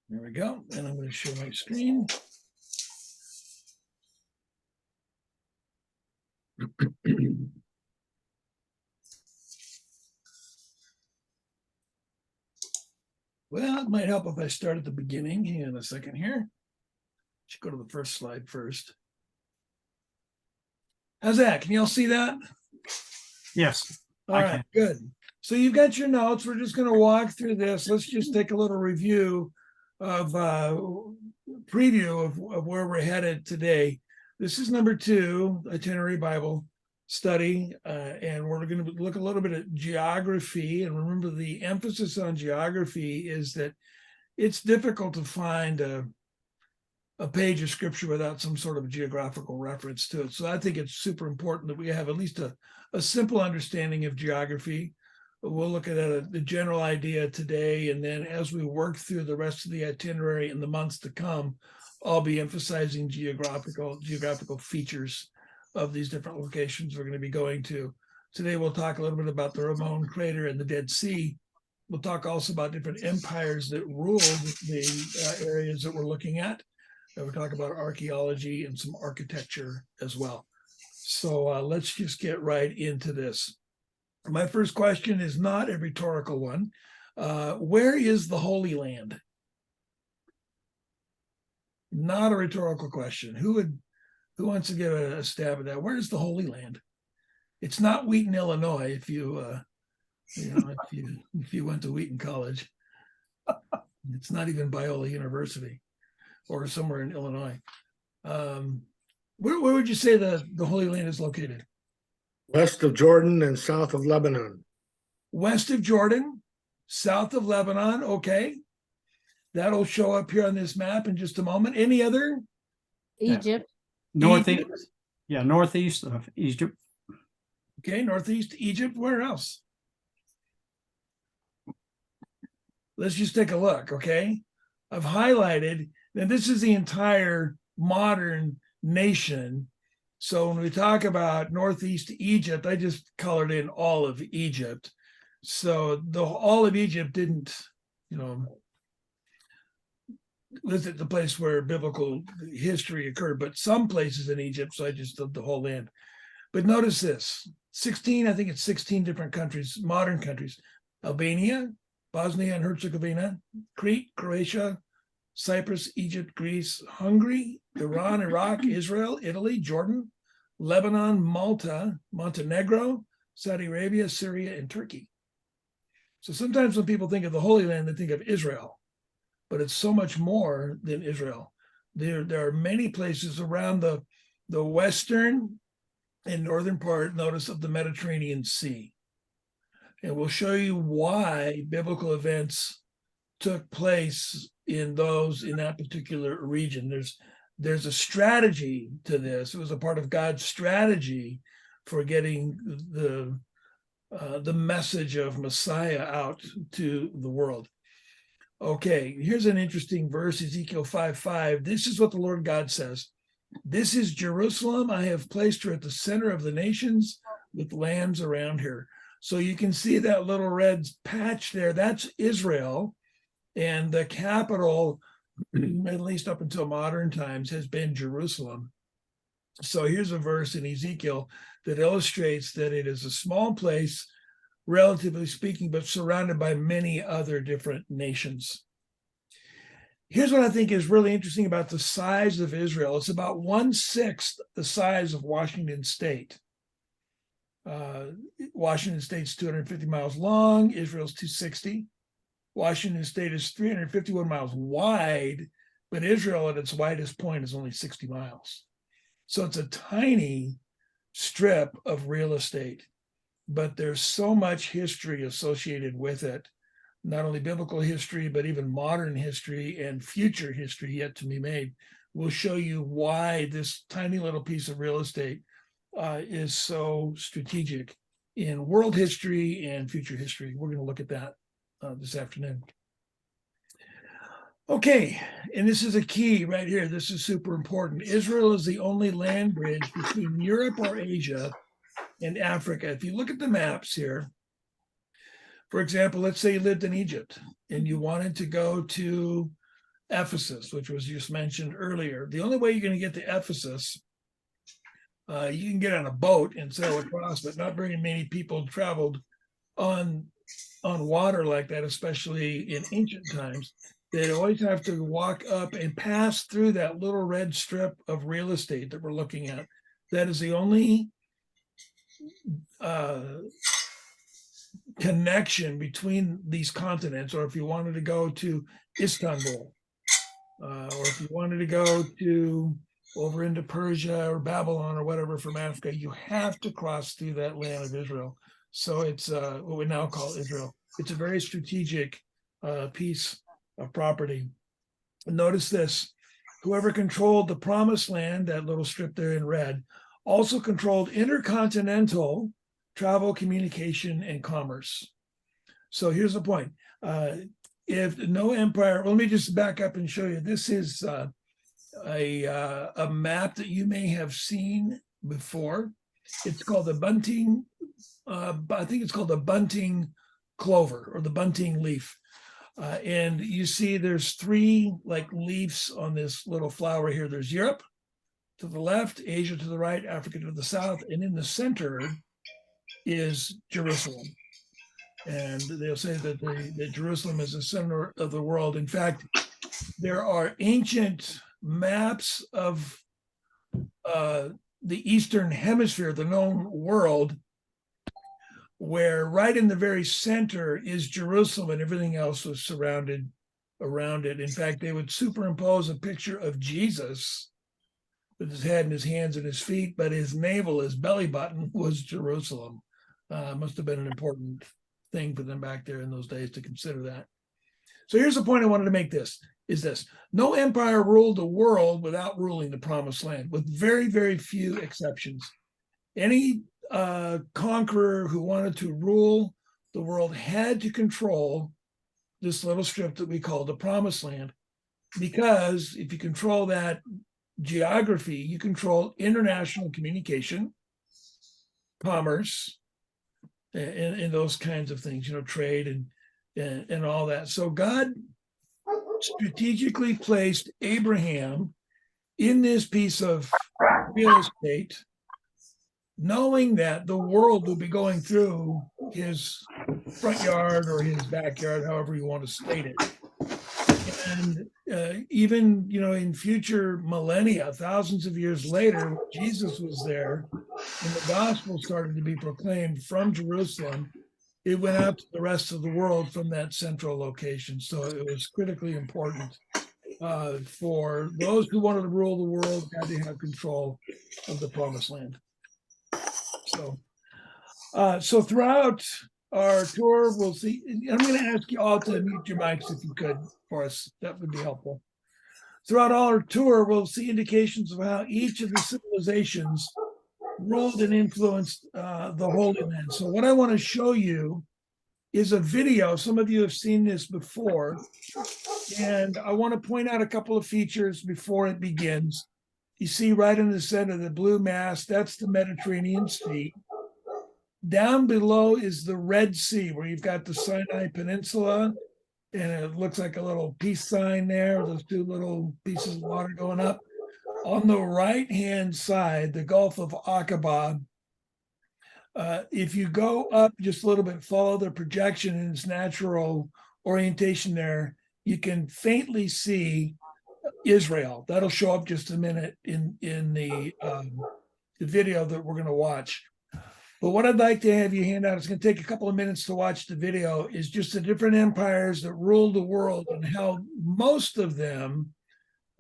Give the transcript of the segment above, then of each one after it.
There we go. And I'm going to show my screen. Well, it might help if I start at the beginning. Hang on a second here. Should go to the first slide first. How's that? Can you all see that? Yes. All right, good. So you've got your notes. We're just going to walk through this. Let's just take a little review of preview of where we're headed today. This is number 2, Itinerary Bible Study, and we're going to look a little bit at geography. And remember, the emphasis on geography is that it's difficult to find a page of scripture without some sort of geographical reference to it. So I think it's super important that we have at least a simple understanding of geography. We'll look at the general idea today, and then as we work through the rest of the itinerary in the months to come, I'll be emphasizing geographical features of these different locations we're going to be going to. Today we'll talk a little bit about the Ramon Crater and the Dead Sea. We'll talk also about different empires that ruled the areas that we're looking at. And we'll talk about archaeology and some architecture as well. So let's just get right into this. My first question is not a rhetorical one. Where is the Holy Land? Not a rhetorical question. Who wants to give a stab at that? Where is the Holy Land? It's not Wheaton, Illinois. If you went to Wheaton College, it's not even Biola University or somewhere in Illinois. Where would you say the Holy Land is located? West of Jordan and south of Lebanon. West of Jordan, south of Lebanon. Okay. That'll show up here on this map in just a moment. Any other? Egypt. Northeast. Egypt. Yeah, northeast of Egypt. Okay, northeast Egypt. Where else? Let's just take a look, okay? I've highlighted, now this is the entire modern nation. So when we talk about northeast Egypt, I just colored in all of Egypt. So all of Egypt didn't, visit the place where biblical history occurred, but some places in Egypt, so I just did the whole land. But notice this, 16 different countries, modern countries: Albania, Bosnia and Herzegovina, Crete, Croatia, Cyprus, Egypt, Greece, Hungary, Iran, Iraq, Israel, Italy, Jordan, Lebanon, Malta, Montenegro, Saudi Arabia, Syria, and Turkey. So sometimes when people think of the Holy Land, they think of Israel, but it's so much more than Israel. There are many places around the western and northern part, notice, of the Mediterranean Sea. And we'll show you why biblical events took place in that particular region. There's a strategy to this. It was a part of God's strategy for getting the message of Messiah out to the world. Okay, here's an interesting verse, Ezekiel 5:5. This is what the Lord God says. This is Jerusalem. I have placed her at the center of the nations with lands around her. So you can see that little red patch there. That's Israel. And the capital, at least up until modern times, has been Jerusalem. So here's a verse in Ezekiel that illustrates that it is a small place, relatively speaking, but surrounded by many other different nations. Here's what I think is really interesting about the size of Israel. It's about 1/6 the size of Washington State. Washington State's 250 miles long. Israel's 260. Washington State is 351 miles wide, but Israel at its widest point is only 60 miles. So it's a tiny strip of real estate, but there's so much history associated with it, not only biblical history, but even modern history and future history yet to be made. We'll show you why this tiny little piece of real estate is so strategic in world history and future history. We're going to look at that this afternoon. Okay, and this is a key right here. This is super important. Israel is the only land bridge between Europe or Asia and Africa. If you look at the maps here, for example, let's say you lived in Egypt and you wanted to go to Ephesus, which was just mentioned earlier. The only way you're going to get to Ephesus, you can get on a boat and sail across, but not very many people traveled on water like that, especially in ancient times. They'd always have to walk up and pass through that little red strip of real estate that we're looking at. That is the only connection between these continents. Or if you wanted to go to Istanbul, or if you wanted to go to over into Persia or Babylon or whatever from Africa, you have to cross through that land of Israel. So it's what we now call Israel. It's a very strategic piece of property. Notice this: whoever controlled the promised land, that little strip there in red, also controlled intercontinental travel, communication, and commerce. So here's the point. If no empire, let me just back up and show you. This is a map that you may have seen before. It's called the bunting. I think it's called the bunting clover or the bunting leaf. And you see there's three like leaves on this little flower here. There's Europe to the left, Asia to the right, Africa to the south, and in the center is Jerusalem. And they'll say that Jerusalem is the center of the world. In fact, there are ancient maps of the Eastern Hemisphere, the known world, where right in the very center is Jerusalem and everything else was surrounded around it. In fact, they would superimpose a picture of Jesus with his head and his hands and his feet, but his navel, his belly button was Jerusalem. Must have been an important thing for them back there in those days to consider that. So here's the point I wanted to make is this. No empire ruled the world without ruling the promised land, with very, very few exceptions. Any conqueror who wanted to rule the world had to control this little strip that we call the promised land, because if you control that geography, you control international communication, commerce, and those kinds of things, trade and all that. So God strategically placed Abraham in this piece of real estate, knowing that the world would be going through his front yard or his backyard, however you want to state it. And even, in future millennia, thousands of years later, Jesus was there and the gospel started to be proclaimed from Jerusalem. It went out to the rest of the world from that central location. So it was critically important for those who wanted to rule the world, had to have control of the promised land. So throughout our tour, we'll see. I'm going to ask you all to mute your mics if you could for us. That would be helpful. Throughout all our tour, we'll see indications of how each of the civilizations ruled and influenced the Holy Land. So what I want to show you is a video. Some of you have seen this before, and I want to point out a couple of features before it begins. You see right in the center, the blue mass, that's the Mediterranean Sea. Down below is the Red Sea, where you've got the Sinai Peninsula, and it looks like a little peace sign there, those two little pieces of water going up. On the right-hand side, the Gulf of Aqaba. If you go up just a little bit, follow the projection in its natural orientation there, you can faintly see Israel. That'll show up just a minute in the video that we're going to watch. But what I'd like to have you hand out, it's going to take a couple of minutes to watch the video, is just the different empires that ruled the world and how most of them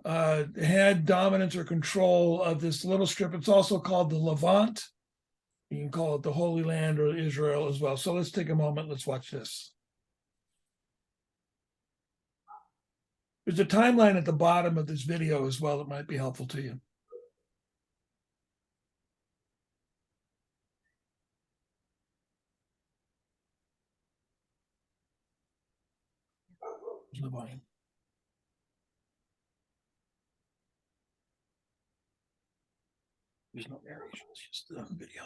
had dominance or control of this little strip. It's also called the Levant. You can call it the Holy Land or Israel as well. So let's take a moment. Let's watch this. There's a timeline at the bottom of this video as well that might be helpful to you. There's no volume. There's no narration. It's just the video.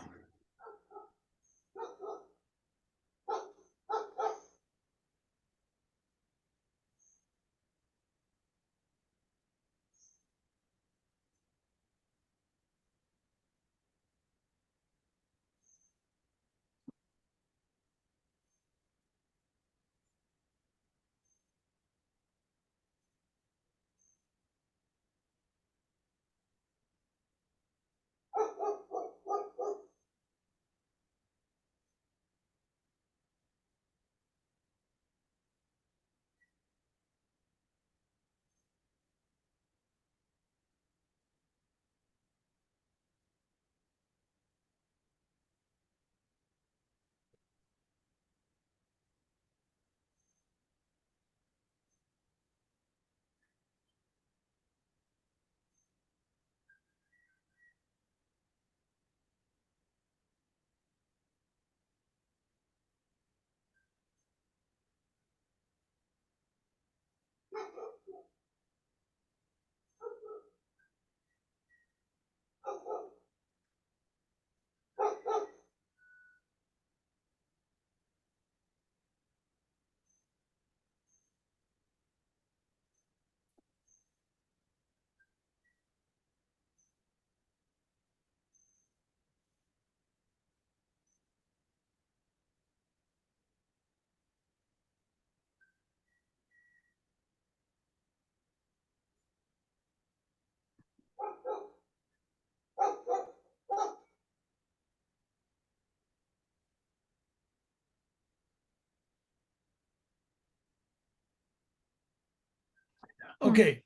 Okay.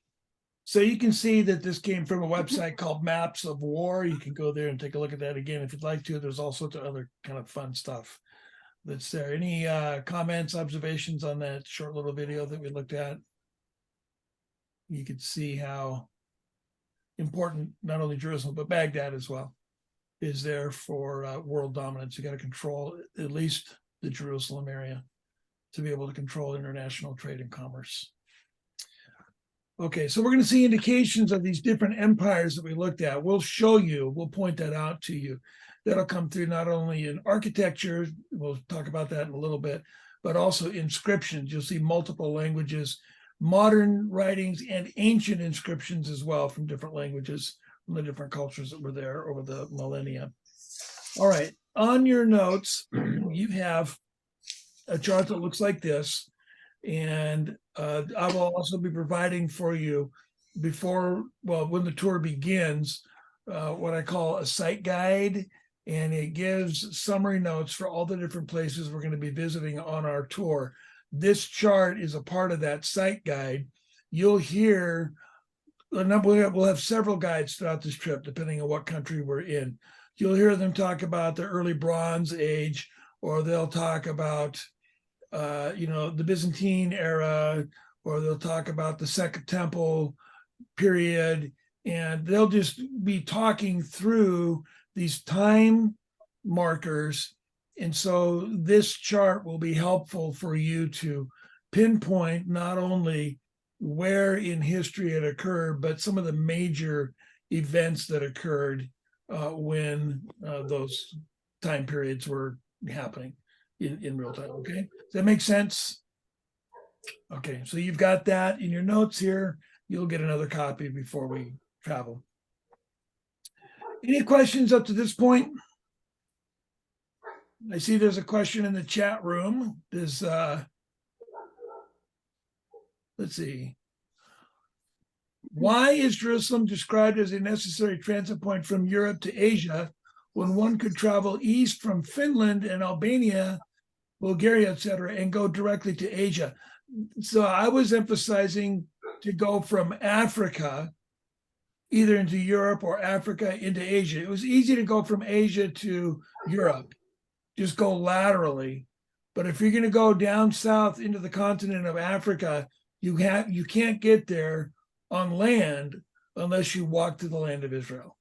So you can see that this came from a website called Maps of War. You can go there and take a look at that again if you'd like to. There's all sorts of other kind of fun stuff that's there. Any comments, observations on that short little video that we looked at? You could see how important not only Jerusalem, but Baghdad as well is there for world dominance. You got to control at least the Jerusalem area to be able to control international trade and commerce. Okay, so we're going to see indications of these different empires that we looked at. We'll show you, we'll point that out to you. That'll come through not only in architecture, we'll talk about that in a little bit, but also inscriptions. You'll see multiple languages, modern writings, and ancient inscriptions as well from different languages, from the different cultures that were there over the millennia. All right, on your notes, you have a chart that looks like this. And I will also be providing for you when the tour begins, what I call a site guide. And it gives summary notes for all the different places we're going to be visiting on our tour. This chart is a part of that site guide. You'll hear, we'll have several guides throughout this trip, depending on what country we're in. You'll hear them talk about the early Bronze Age, or they'll talk about the Byzantine era, or they'll talk about the Second Temple period, and they'll just be talking through these time markers. And so this chart will be helpful for you to pinpoint not only where in history it occurred, but some of the major events that occurred when those time periods were happening in real time. Okay, does that make sense? Okay, so you've got that in your notes here. You'll get another copy before we travel. Any questions up to this point? I see there's a question in the chat room. There's let's see. Why is Jerusalem described as a necessary transit point from Europe to Asia when one could travel east from Finland and Albania, Bulgaria, etc., and go directly to Asia? So I was emphasizing to go from Africa either into Europe or Africa into Asia. It was easy to go from Asia to Europe, just go laterally. But if you're going to go down south into the continent of Africa, you can't get there on land unless you walk to the land of Israel.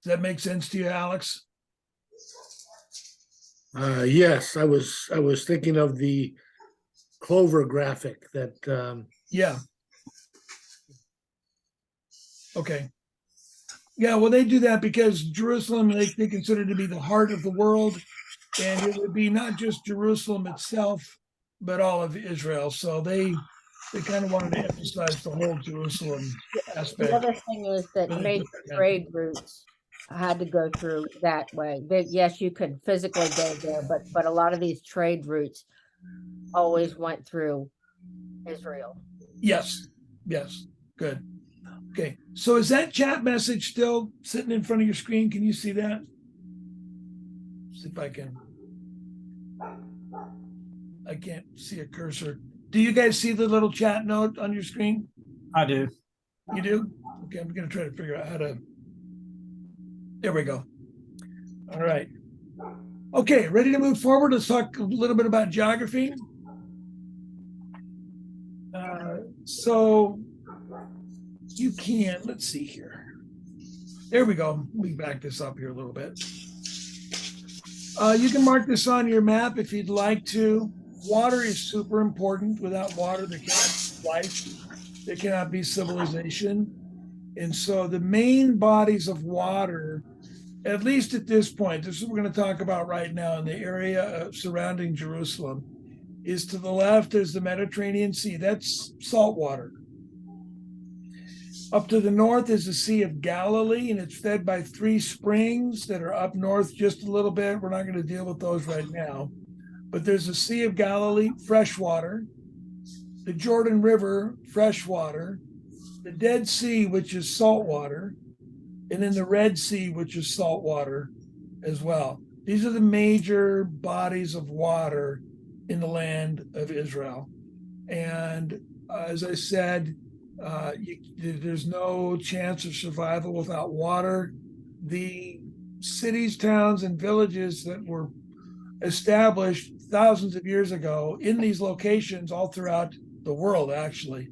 Does that make sense to you, Alex? Yes, I was thinking of the clover graphic that. Yeah. Okay. Yeah, well, they do that because Jerusalem they consider to be the heart of the world, and it would be not just Jerusalem itself, but all of Israel. So they kind of wanted to emphasize the whole Jerusalem aspect. The other thing is that major trade routes had to go through that way. Yes, you could physically go there, but a lot of these trade routes always went through Israel. Yes. Good. Okay. So is that chat message still sitting in front of your screen? Can you see that? See if I can. I can't see a cursor. Do you guys see the little chat note on your screen? I do. You do? Okay, I'm going to try to figure out how to. There we go. All right. Okay, ready to move forward? Let's talk a little bit about geography. So you can, let's see here. There we go. Let me back this up here a little bit. You can mark this on your map if you'd like to. Water is super important. Without water, there cannot be life. There cannot be civilization. And so the main bodies of water, at least at this point, this is what we're going to talk about right now in the area surrounding Jerusalem, is to the left is the Mediterranean Sea. That's salt water. Up to the north is the Sea of Galilee, and it's fed by 3 springs that are up north just a little bit. We're not going to deal with those right now. But there's the Sea of Galilee, fresh water, the Jordan River, fresh water, the Dead Sea, which is salt water, and then the Red Sea, which is salt water as well. These are the major bodies of water in the land of Israel. And as I said, there's no chance of survival without water. The cities, towns, and villages that were established thousands of years ago in these locations all throughout the world, actually,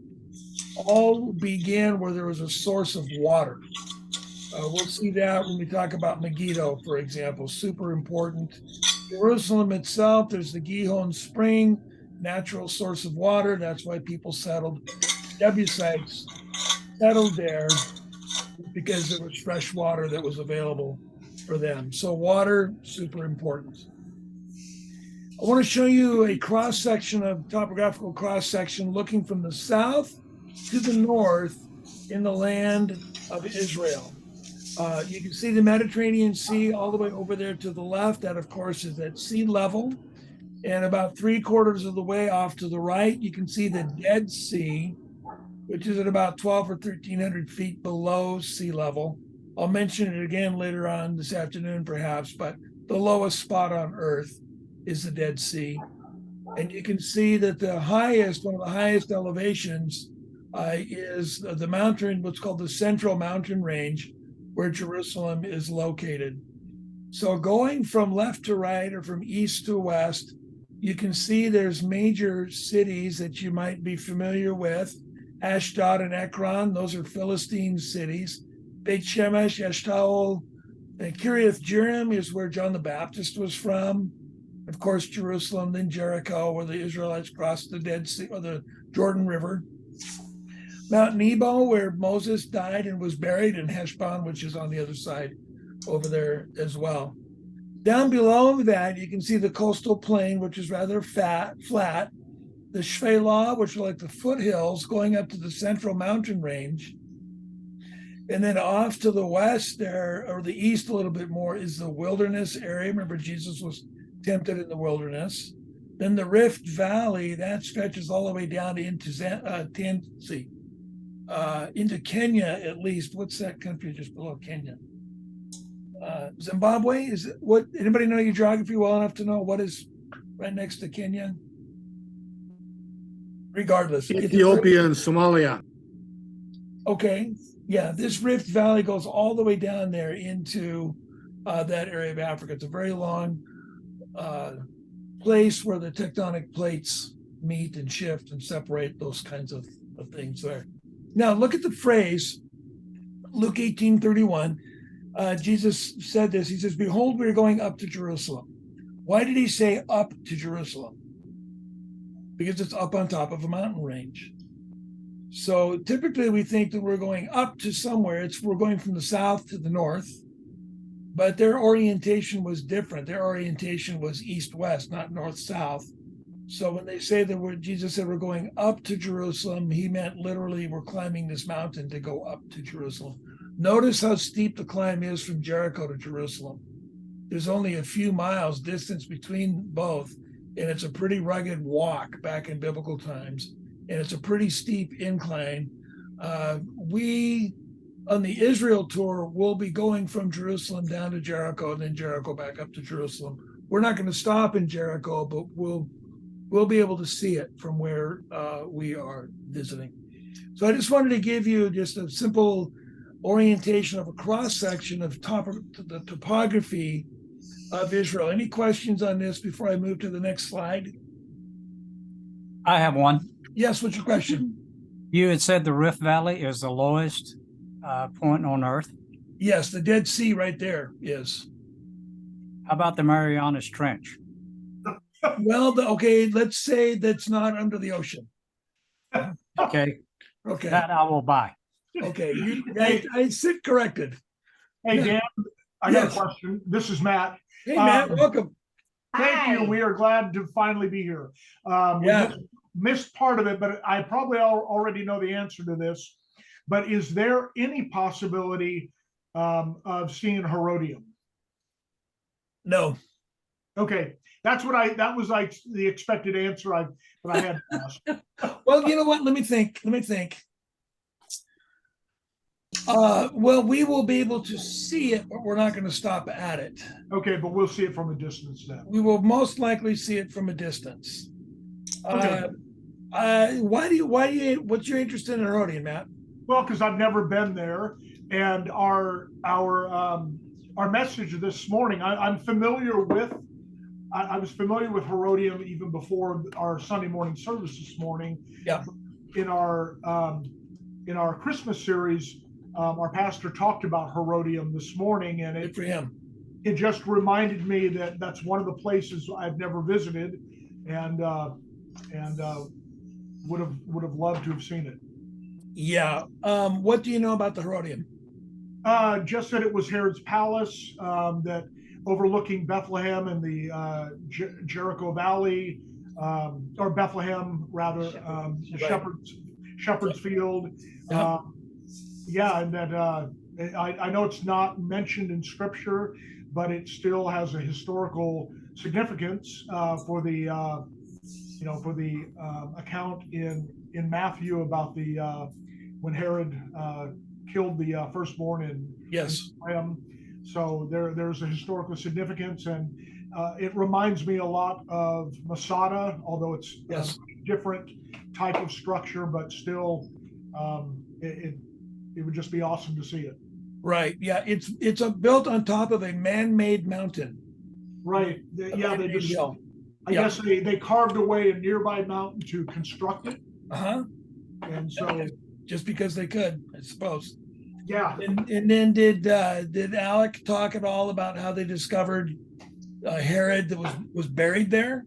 all began where there was a source of water. We'll see that when we talk about Megiddo, for example, super important. Jerusalem itself, there's the Gihon Spring, natural source of water. That's why people settled. Jebusites settled there because there was fresh water that was available for them. So water, super important. I want to show you a cross section of topographical cross section looking from the south to the north in the land of Israel. You can see the Mediterranean Sea all the way over there to the left. That, of course, is at sea level. And about 3/4 of the way off to the right, you can see the Dead Sea, which is at about 12 or 1,300 feet below sea level. I'll mention it again later on this afternoon, perhaps, but the lowest spot on Earth is the Dead Sea. And you can see that the highest, one of the highest elevations is the mountain, what's called the Central Mountain Range, where Jerusalem is located. So going from left to right or from east to west, you can see there's major cities that you might be familiar with. Ashdod and Ekron, those are Philistine cities. Beit Shemesh, Eshtaol, and Kiriath Jearim is where John the Baptist was from. Of course, Jerusalem, then Jericho, where the Israelites crossed the Dead Sea or the Jordan River. Mount Nebo, where Moses died and was buried, and Heshbon, which is on the other side over there as well. Down below that, you can see the coastal plain, which is rather flat. The Shphelah, which are like the foothills going up to the Central Mountain Range. And then off to the west there, or the east a little bit more, is the wilderness area. Remember, Jesus was tempted in the wilderness. Then the Rift Valley, that stretches all the way down into into Kenya, at least. What's that country just below Kenya? Zimbabwe? Is it what? Anybody know your geography well enough to know what is right next to Kenya? Regardless. Ethiopia and Somalia. Okay. Yeah, this Rift Valley goes all the way down there into that area of Africa. It's a very long place where the tectonic plates meet and shift and separate, those kinds of things there. Now, look at the phrase, Luke 18:31. Jesus said this. He says, "Behold, we are going up to Jerusalem." Why did he say up to Jerusalem? Because it's up on top of a mountain range. So typically we think that we're going up to somewhere. We're going from the south to the north, but their orientation was different. Their orientation was east-west, not north-south. So when they say that Jesus said we're going up to Jerusalem, he meant literally we're climbing this mountain to go up to Jerusalem. Notice how steep the climb is from Jericho to Jerusalem. There's only a few miles distance between both, and it's a pretty rugged walk back in biblical times, and it's a pretty steep incline. We, on the Israel tour, will be going from Jerusalem down to Jericho and then Jericho back up to Jerusalem. We're not going to stop in Jericho, but we'll be able to see it from where we are visiting. So I just wanted to give you just a simple orientation of a cross-section of the topography of Israel. Any questions on this before I move to the next slide? I have one. Yes, what's your question? You had said the Rift Valley is the lowest point on Earth. Yes, the Dead Sea right there is. How about the Marianas Trench? Well, okay, let's say that's not under the ocean. Okay, Okay, that I will buy. okay, I sit corrected. Hey, Yeah. Dan, I got Yes. a question. This is Matt. Hey, Matt, welcome. Thank you. We are glad to finally be here. We Yeah. missed part of it, but I probably already know the answer to this. But is there any possibility of seeing Herodium? No, Okay, that was like the expected answer I had to ask. well, you know what? Let me think. Well, we will be able to see it, but we're not going to stop at it. Okay, but we'll see it from a distance then. We will most likely see it from a distance. Okay. What's your interest in Herodian, Matt? Well, because I've never been there, and our message this morning, I'm familiar with. I was familiar with Herodium even before our Sunday morning service this morning. Yeah. In our Christmas series, our pastor talked about Herodium this morning, and Good for him. it just reminded me that that's one of the places I've never visited, and would have loved to have seen it. Yeah. What do you know about the Herodium? Just that it was Herod's palace, that overlooking Bethlehem and the Jericho Valley, or Bethlehem rather, the Shepherd's Field. Yeah. Yeah, and that I know it's not mentioned in Scripture, but it still has a historical significance for the account in Matthew about the when Herod killed the firstborn in Yes. Bethlehem. So there's a historical significance, and it reminds me a lot of Masada, although it's Yes. a different type of structure, but still it would just be awesome to see it. Right. Yeah. It's built on top of a man-made mountain. Right. Yeah, they Man-made just, hill. I Yeah. guess they carved away a nearby mountain to construct it. Uh-huh. And so, Just because they could, I suppose. yeah. And then did Alec talk at all about how they discovered Herod that was buried there?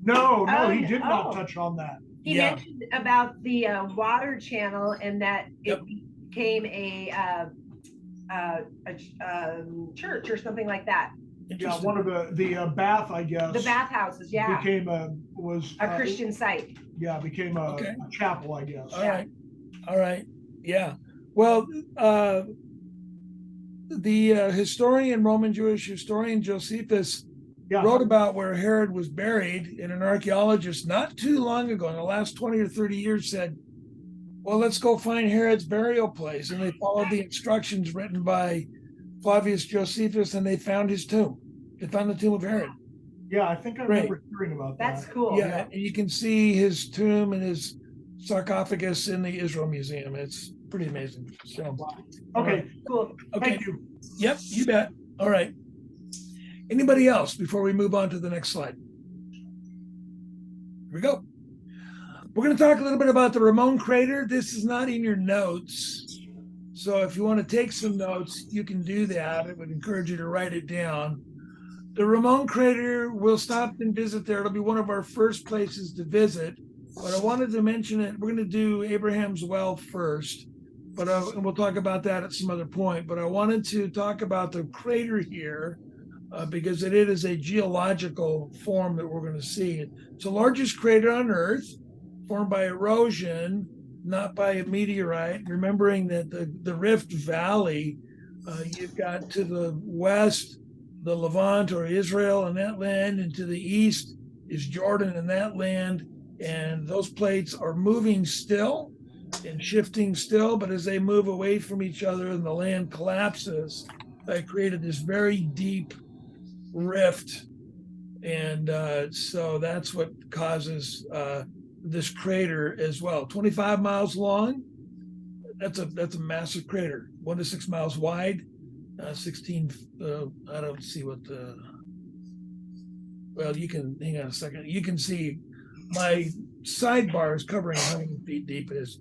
No, Oh, he did not oh. touch on that. He Yeah. mentioned about the water channel and that Yep. it became a church or something like that. Yeah, Interesting. one of the bath, I guess. The bathhouses, yeah, Became a Christian site. Yeah, became a Okay. chapel, I guess. All right. All right. Yeah. Well, the Roman Jewish historian Josephus Yeah. wrote about where Herod was buried, and an archaeologist not too long ago, in the last 20 or 30 years, said, well, let's go find Herod's burial place. And they followed the instructions written by Flavius Josephus, and they found his tomb. They found the tomb of Herod. Yeah, I think I remember hearing about that. That's cool. Yeah, and you can see his tomb and his sarcophagus in the Israel Museum. It's pretty amazing. So, Okay, Cool. okay. thank you. Yep, you bet. All right. Anybody else before we move on to the next slide? Here we go. We're going to talk a little bit about the Ramon crater. This is not in your notes. So if you want to take some notes, you can do that. I would encourage you to write it down. The Ramon crater, we'll stop and visit there. It'll be one of our first places to visit. But I wanted to mention it. We're going to do Abraham's well first, but and we'll talk about that at some other point. But I wanted to talk about the crater here because it is a geological form that we're going to see. It's the largest crater on Earth, formed by erosion, not by a meteorite. Remembering that the Rift Valley, you've got to the west, the Levant or Israel and that land, and to the east is Jordan and that land. And those plates are moving still and shifting still, but as they move away from each other and the land collapses, they created this very deep rift. And so that's what causes this crater as well. 25 miles long. That's a massive crater. 1 to 6 miles wide. 16. I don't see what the. Well, you can hang on a second. You can see my sidebar is covering 100 feet deep. It is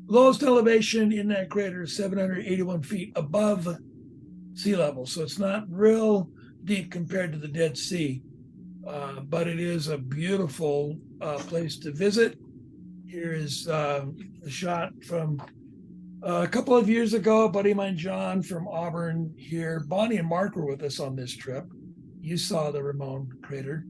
lowest elevation in that crater is 781 feet above sea level. So it's not real deep compared to the Dead Sea, but it is a beautiful place to visit. Here is a shot from a couple of years ago. A buddy of mine, John from Auburn here. Bonnie and Mark were with us on this trip. You saw the Ramon crater.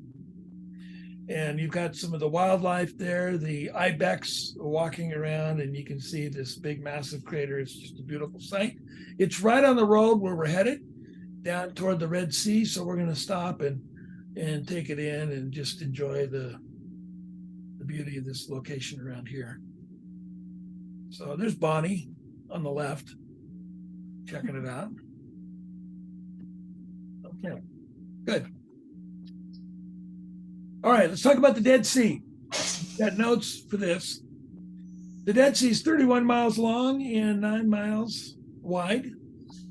And you've got some of the wildlife there, the ibex walking around, and you can see this big, massive crater. It's just a beautiful sight. It's right on the road where we're headed, down toward the Red Sea. So we're going to stop and take it in and just enjoy the beauty of this location around here. So there's Bonnie on the left, checking it out. Okay, good. All right, let's talk about the Dead Sea. Got notes for this. The Dead Sea is 31 miles long and 9 miles wide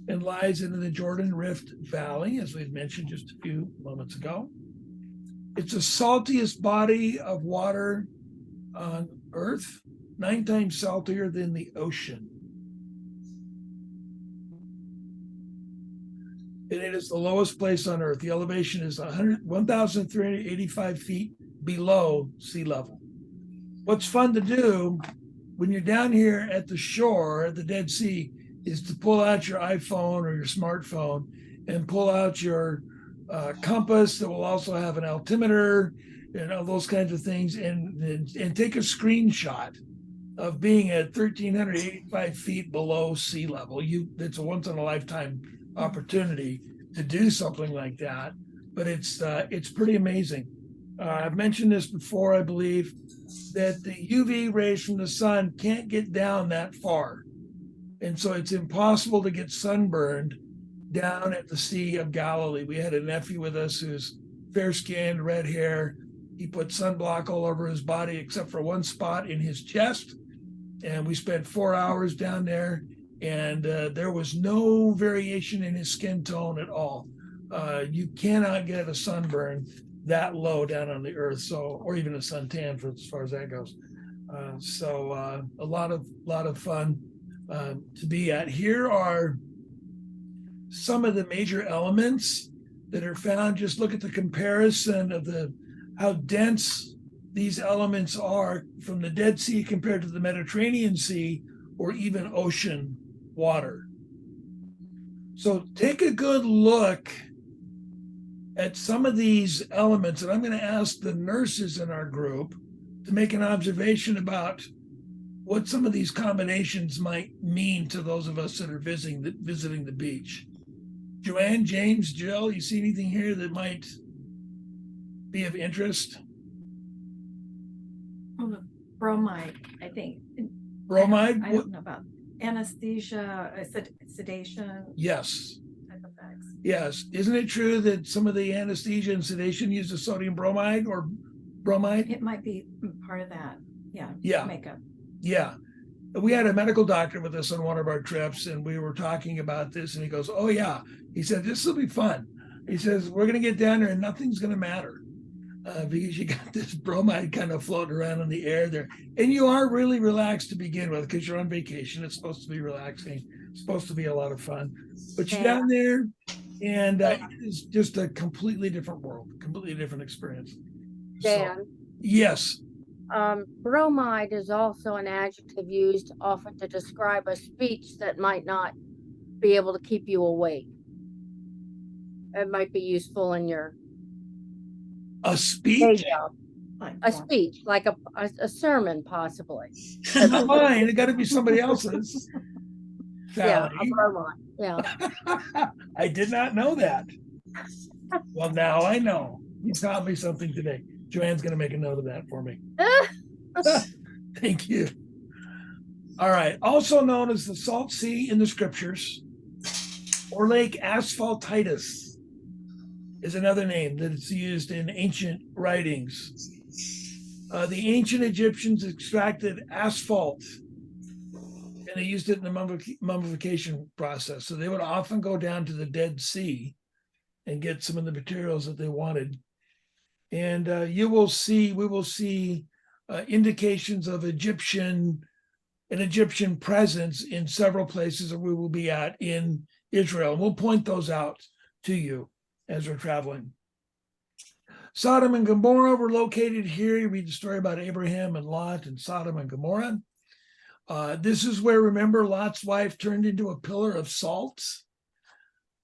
and lies in the Jordan Rift Valley, as we've mentioned just a few moments ago. It's the saltiest body of water on Earth, 9 times saltier than the ocean. And it is the lowest place on Earth. The elevation is 1,385 feet below sea level. What's fun to do when you're down here at the shore at the Dead Sea is to pull out your iPhone or your smartphone and pull out your compass that will also have an altimeter and all those kinds of things, and take a screenshot of being at 1,385 feet below sea level. It's a once in a lifetime opportunity to do something like that, but it's pretty amazing. I've mentioned this before, I believe, that the UV rays from the sun can't get down that far. And so it's impossible to get sunburned down at the Sea of Galilee. We had a nephew with us who's fair-skinned, red hair. He put sunblock all over his body except for one spot in his chest. And we spent 4 hours down there, and there was no variation in his skin tone at all. You cannot get a sunburn that low down on the earth, or even a suntan for as far as that goes. A lot of fun to be at. Here are some of the major elements that are found. Just look at the comparison of how dense these elements are from the Dead Sea compared to the Mediterranean Sea or even ocean water. So take a good look at some of these elements, and I'm going to ask the nurses in our group to make an observation about what some of these combinations might mean to those of us that are visiting the beach. Joanne, James, Jill, you see anything here that might be of interest? Bromide, I think. Bromide? I don't know about anesthesia, sedation. Yes. Type effects. Yes. Isn't it true that some of the anesthesia and sedation uses sodium bromide or bromide? It might be part of that. Yeah. Yeah. Makeup. Yeah. We had a medical doctor with us on one of our trips, and we were talking about this, and he goes, "Oh yeah." He said, "This will be fun." He says, "We're going to get down there and nothing's going to matter because you got this bromide kind of floating around in the air there. And you are really relaxed to begin with because you're on vacation. It's supposed to be relaxing. It's supposed to be a lot of fun. But you're down there, and it is just a completely different world, completely different experience." Dan, So, yes. bromide is also an adjective used often to describe a speech that might not be able to keep you awake. It might be useful in your A day speech? job. Like A speech, like a sermon, possibly. Not mine. It got to be somebody else's. Yeah, a Sally. bromide. Yeah. I did not know that. Well, now I know. You taught me something today. Joanne's going to make a note of that for me. Thank you. All right. Also known as the Salt Sea in the scriptures, or Lake Asphaltitis, is another name that is used in ancient writings. The ancient Egyptians extracted asphalt, and they used it in the mummification process. So they would often go down to the Dead Sea and get some of the materials that they wanted. And we will see indications of an Egyptian presence in several places that we will be at in Israel. And we'll point those out to you as we're traveling. Sodom and Gomorrah were located here. You read the story about Abraham and Lot and Sodom and Gomorrah. This is where, remember, Lot's wife turned into a pillar of salt.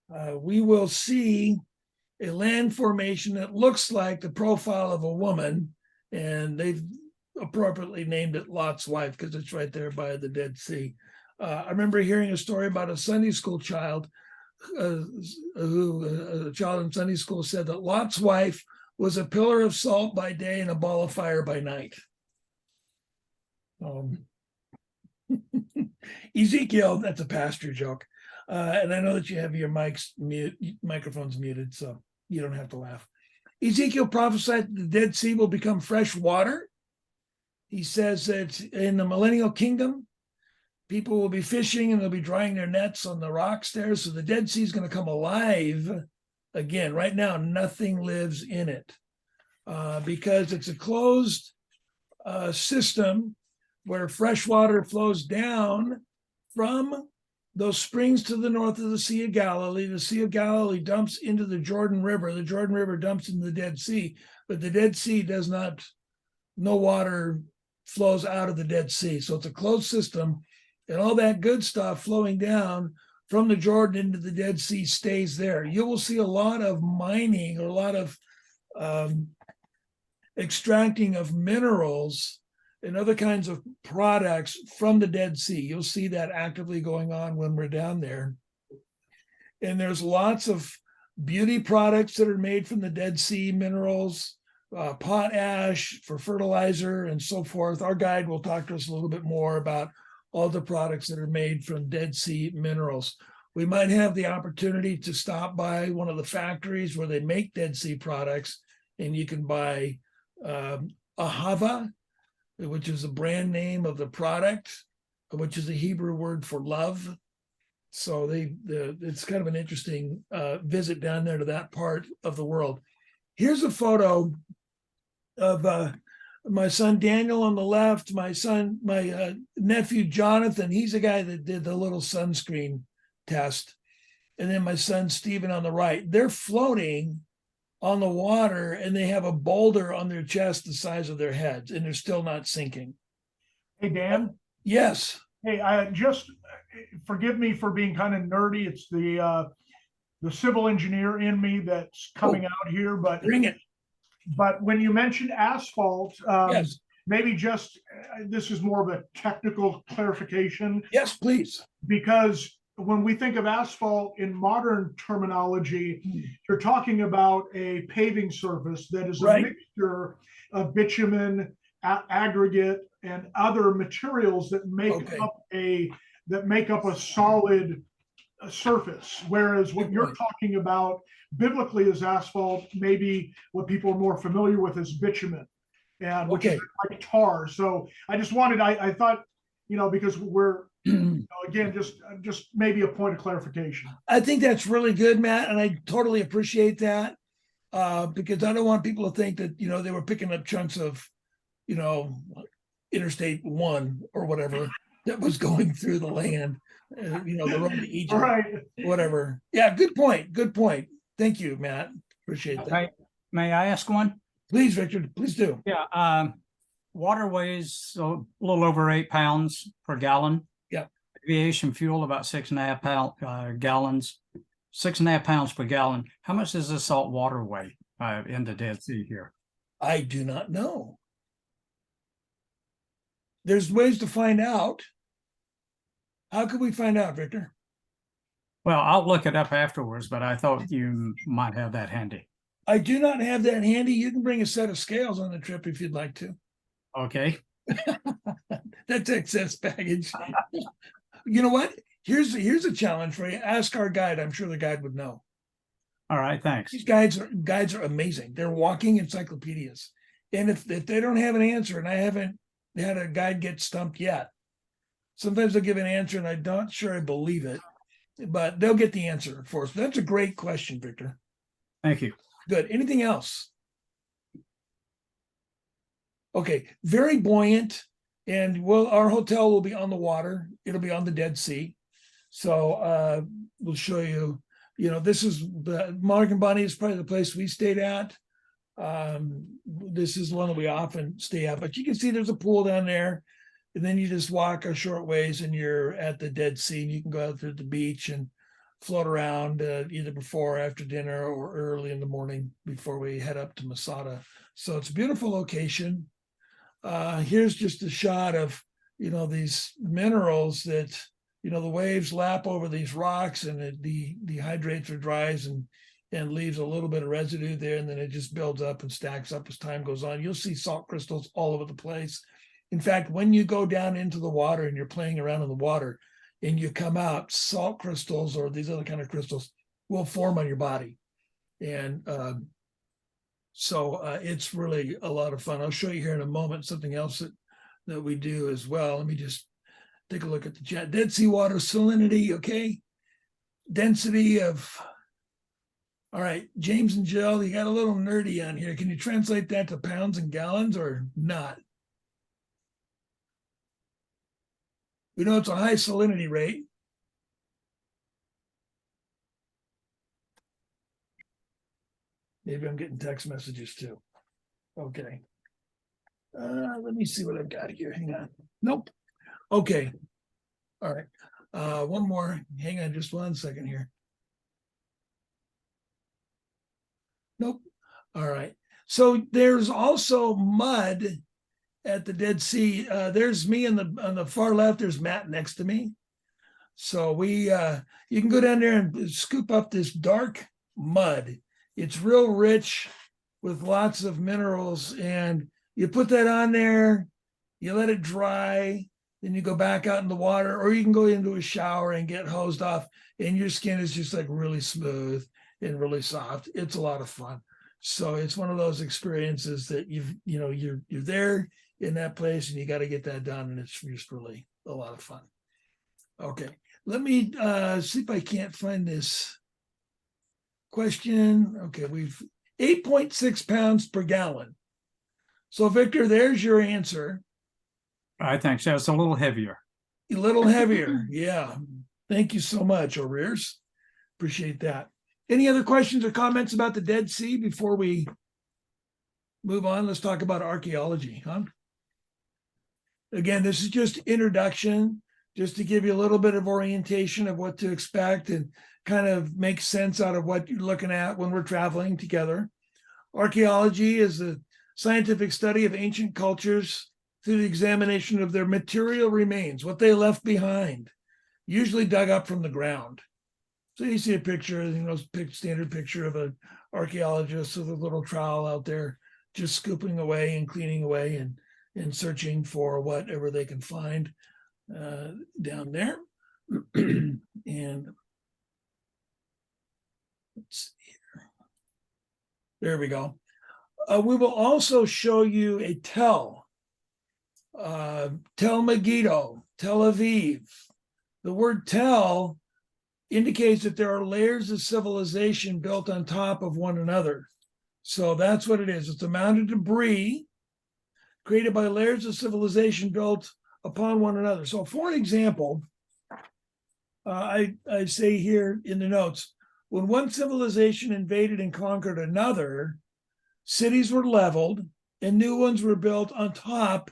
We will see a land formation that looks like the profile of a woman, and they've appropriately named it Lot's wife because it's right there by the Dead Sea. I remember hearing a story about a Sunday school child a child in Sunday school said that Lot's wife was a pillar of salt by day and a ball of fire by night. Ezekiel, that's a pastor joke. And I know that you have your microphones muted, so you don't have to laugh. Ezekiel prophesied that the Dead Sea will become fresh water He says that in the millennial kingdom, people will be fishing and they'll be drying their nets on the rocks there. So the Dead Sea is going to come alive again. Right now, nothing lives in it because it's a closed system where fresh water flows down from those springs to the north of the Sea of Galilee. The Sea of Galilee dumps into the Jordan River. The Jordan River dumps into the Dead Sea, but the Dead Sea does not, no water flows out of the Dead Sea. So it's a closed system, and all that good stuff flowing down from the Jordan into the Dead Sea stays there. You will see a lot of mining or a lot of extracting of minerals and other kinds of products from the Dead Sea. You'll see that actively going on when we're down there. And there's lots of beauty products that are made from the Dead Sea minerals, potash for fertilizer and so forth. Our guide will talk to us a little bit more about all the products that are made from Dead Sea minerals. We might have the opportunity to stop by one of the factories where they make Dead Sea products, and you can buy ahava, which is the brand name of the product, which is a Hebrew word for love. So it's kind of an interesting visit down there to that part of the world. Here's a photo of my son Daniel on the left, my nephew Jonathan. He's the guy that did the little sunscreen test. And then my son Stephen on the right. They're floating on the water, and they have a boulder on their chest the size of their heads, and they're still not sinking. Hey, Dan. Yes. Hey, just forgive me for being kind of nerdy. It's the civil engineer in me that's coming out here, but Bring it. But when you mentioned asphalt, Yes. maybe just this is more of a technical clarification. Yes, please. Because when we think of asphalt in modern terminology, you're talking about a paving surface that is a mixture of bitumen, aggregate, and other materials that make up a solid surface. Whereas what you're talking about biblically as asphalt, maybe what people are more familiar with is bitumen, and which is like tar. So I just wanted, I thought, because we're again, just maybe a point of clarification. I think that's really good, Matt, and I totally appreciate that because I don't want people to think that they were picking up chunks of Interstate 1 or whatever that was going through the land, the road to Egypt, right? Whatever. Yeah, good point. Good point. Thank you, Matt. Appreciate that. May I ask one? Please, Victor. Please do. Yeah. Water weighs a little over 8 pounds per gallon. Yeah. Aviation fuel about 6.5 gallons, 6.5 pounds per gallon. How much does this salt water weigh in the Dead Sea here? I do not know. There's ways to find out. How could we find out, Victor? Well, I'll look it up afterwards, but I thought you might have that handy. I do not have that handy. You can bring a set of scales on the trip if you'd like to. Okay. That's excess baggage. You know what? Here's a challenge for you. Ask our guide. I'm sure the guide would know. All right, thanks. These guides are amazing. They're walking encyclopedias. And if they don't have an answer, and I haven't had a guide get stumped yet, sometimes they'll give an answer and I'm not sure I believe it, but they'll get the answer for us. That's a great question, Victor. Thank you. Good. Anything else? Okay. Very buoyant. And our hotel will be on the water. It'll be on the Dead Sea. So we'll show you, this is the Monarch and Bonnie is probably the place we stayed at. This is one that we often stay at, but you can see there's a pool down there. And then you just walk a short ways and you're at the Dead Sea, and you can go out to the beach and float around either before or after dinner or early in the morning before we head up to Masada. So it's a beautiful location. Here's just a shot of, these minerals that, the waves lap over these rocks and it dehydrates or dries and leaves a little bit of residue there. And then it just builds up and stacks up as time goes on. You'll see salt crystals all over the place. In fact, when you go down into the water and you're playing around in the water and you come out, salt crystals or these other kind of crystals will form on your body. And so it's really a lot of fun. I'll show you here in a moment something else that that we do as well. Let me just take a look at the chat. Dead sea water salinity, okay. Density of, all right, James and Jill, you got a little nerdy on here. Can you translate that to pounds and gallons or not? We know it's a high salinity rate. Maybe I'm getting text messages too. Okay. Let me see what I've got here. Hang on. Nope. Okay. All right. One more. Hang on just 1 second here. Nope. All right. So there's also mud at the Dead Sea. There's me on the far left. There's Matt next to me. So we you can go down there and scoop up this dark mud. It's real rich with lots of minerals, and you put that on there, you let it dry, then you go back out in the water, or you can go into a shower and get hosed off, and your skin is just like really smooth and really soft. It's a lot of fun. So it's one of those experiences that you're there in that place, and you got to get that done, and it's just really a lot of fun. Okay, let me see if I can't find this question. Okay, we've 8.6 pounds per gallon. So Victor, there's your answer. I think so. It's a little heavier. A little heavier. Yeah. Thank you so much, O'Rears. Appreciate that. Any other questions or comments about the Dead Sea before we move on? Let's talk about archaeology, huh? Again, this is just introduction, just to give you a little bit of orientation of what to expect and kind of make sense out of what you're looking at when we're traveling together. Archaeology is the scientific study of ancient cultures through the examination of their material remains, what they left behind, usually dug up from the ground. So you see a picture, standard picture of an archaeologist with a little trowel out there, just scooping away and cleaning away and searching for whatever they can find down there. And let's see here. There we go. We will also show you a Tel Megiddo, Tel Aviv. The word Tel indicates that there are layers of civilization built on top of one another. So that's what it is. It's a mound of debris created by layers of civilization built upon one another. So for an example, I say here in the notes, when one civilization invaded and conquered another, cities were leveled and new ones were built on top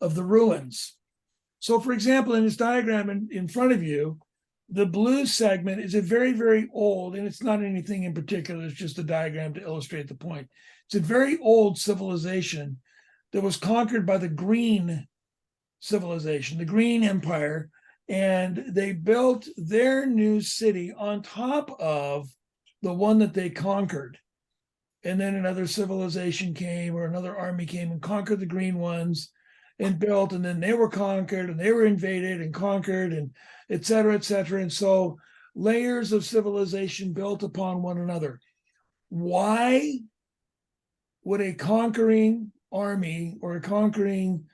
of the ruins. So for example, in this diagram in front of you, the blue segment is a very, very old, and it's not anything in particular, it's just a diagram to illustrate the point. It's a very old civilization that was conquered by the green civilization, the Green Empire, and they built their new city on top of the one that they conquered. And then another civilization came, or another army came and conquered the green ones and built, and then they were conquered and they were invaded and conquered, and et cetera, et cetera. And so layers of civilization built upon one another. Why would a conquering army or a conquering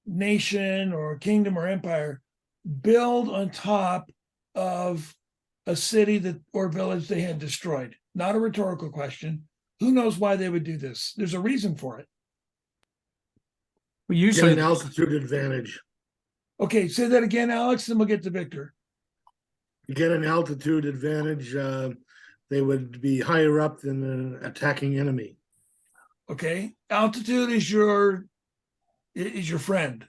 nation or kingdom or empire build on top of a city that or village they had destroyed? Not a rhetorical question. Who knows why they would do this? There's a reason for it. We Get usually an altitude advantage. Okay, say that again, Alex, and we'll get to Victor. You get an altitude advantage. They would be higher up than an attacking enemy. Okay, altitude is your friend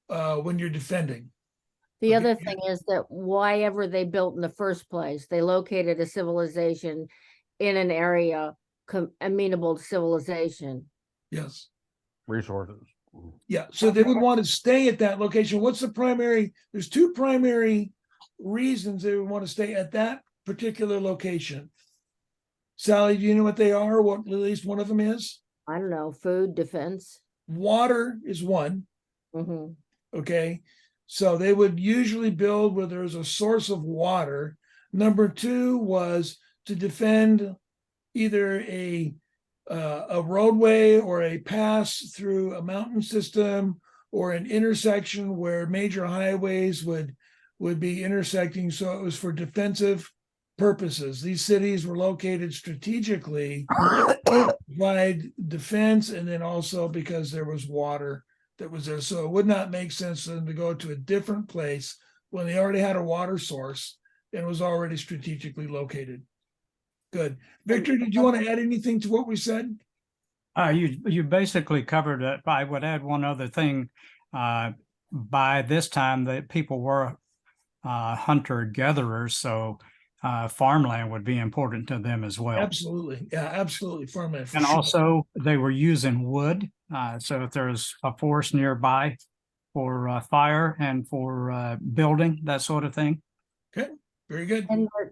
when you're defending. The Okay. other thing is that why ever they built in the first place, they located a civilization in an area amenable to civilization. Yes. Resources. Yeah, so they would want to stay at that location. What's the primary? There's two primary reasons they would want to stay at that particular location. Sally, do you know what they are? What at least one of them is? I don't know, food, defense. Water is one. Mhm. Okay, so they would usually build where there's a source of water. Number two was to defend either a roadway or a pass through a mountain system or an intersection where major highways would be intersecting. So it was for defensive purposes. These cities were located strategically to provide defense, and then also because there was water that was there. So it would not make sense for them to go to a different place when they already had a water source and was already strategically located. Good. Victor, did you want to add anything to what we said? You basically covered it. I would add one other thing. By this time, the people were hunter gatherers, so farmland would be important to them as well. Absolutely. Yeah, absolutely. Farmland. For And sure. also, they were using wood. So if there's a forest nearby for fire and for building, that sort of thing. Very good.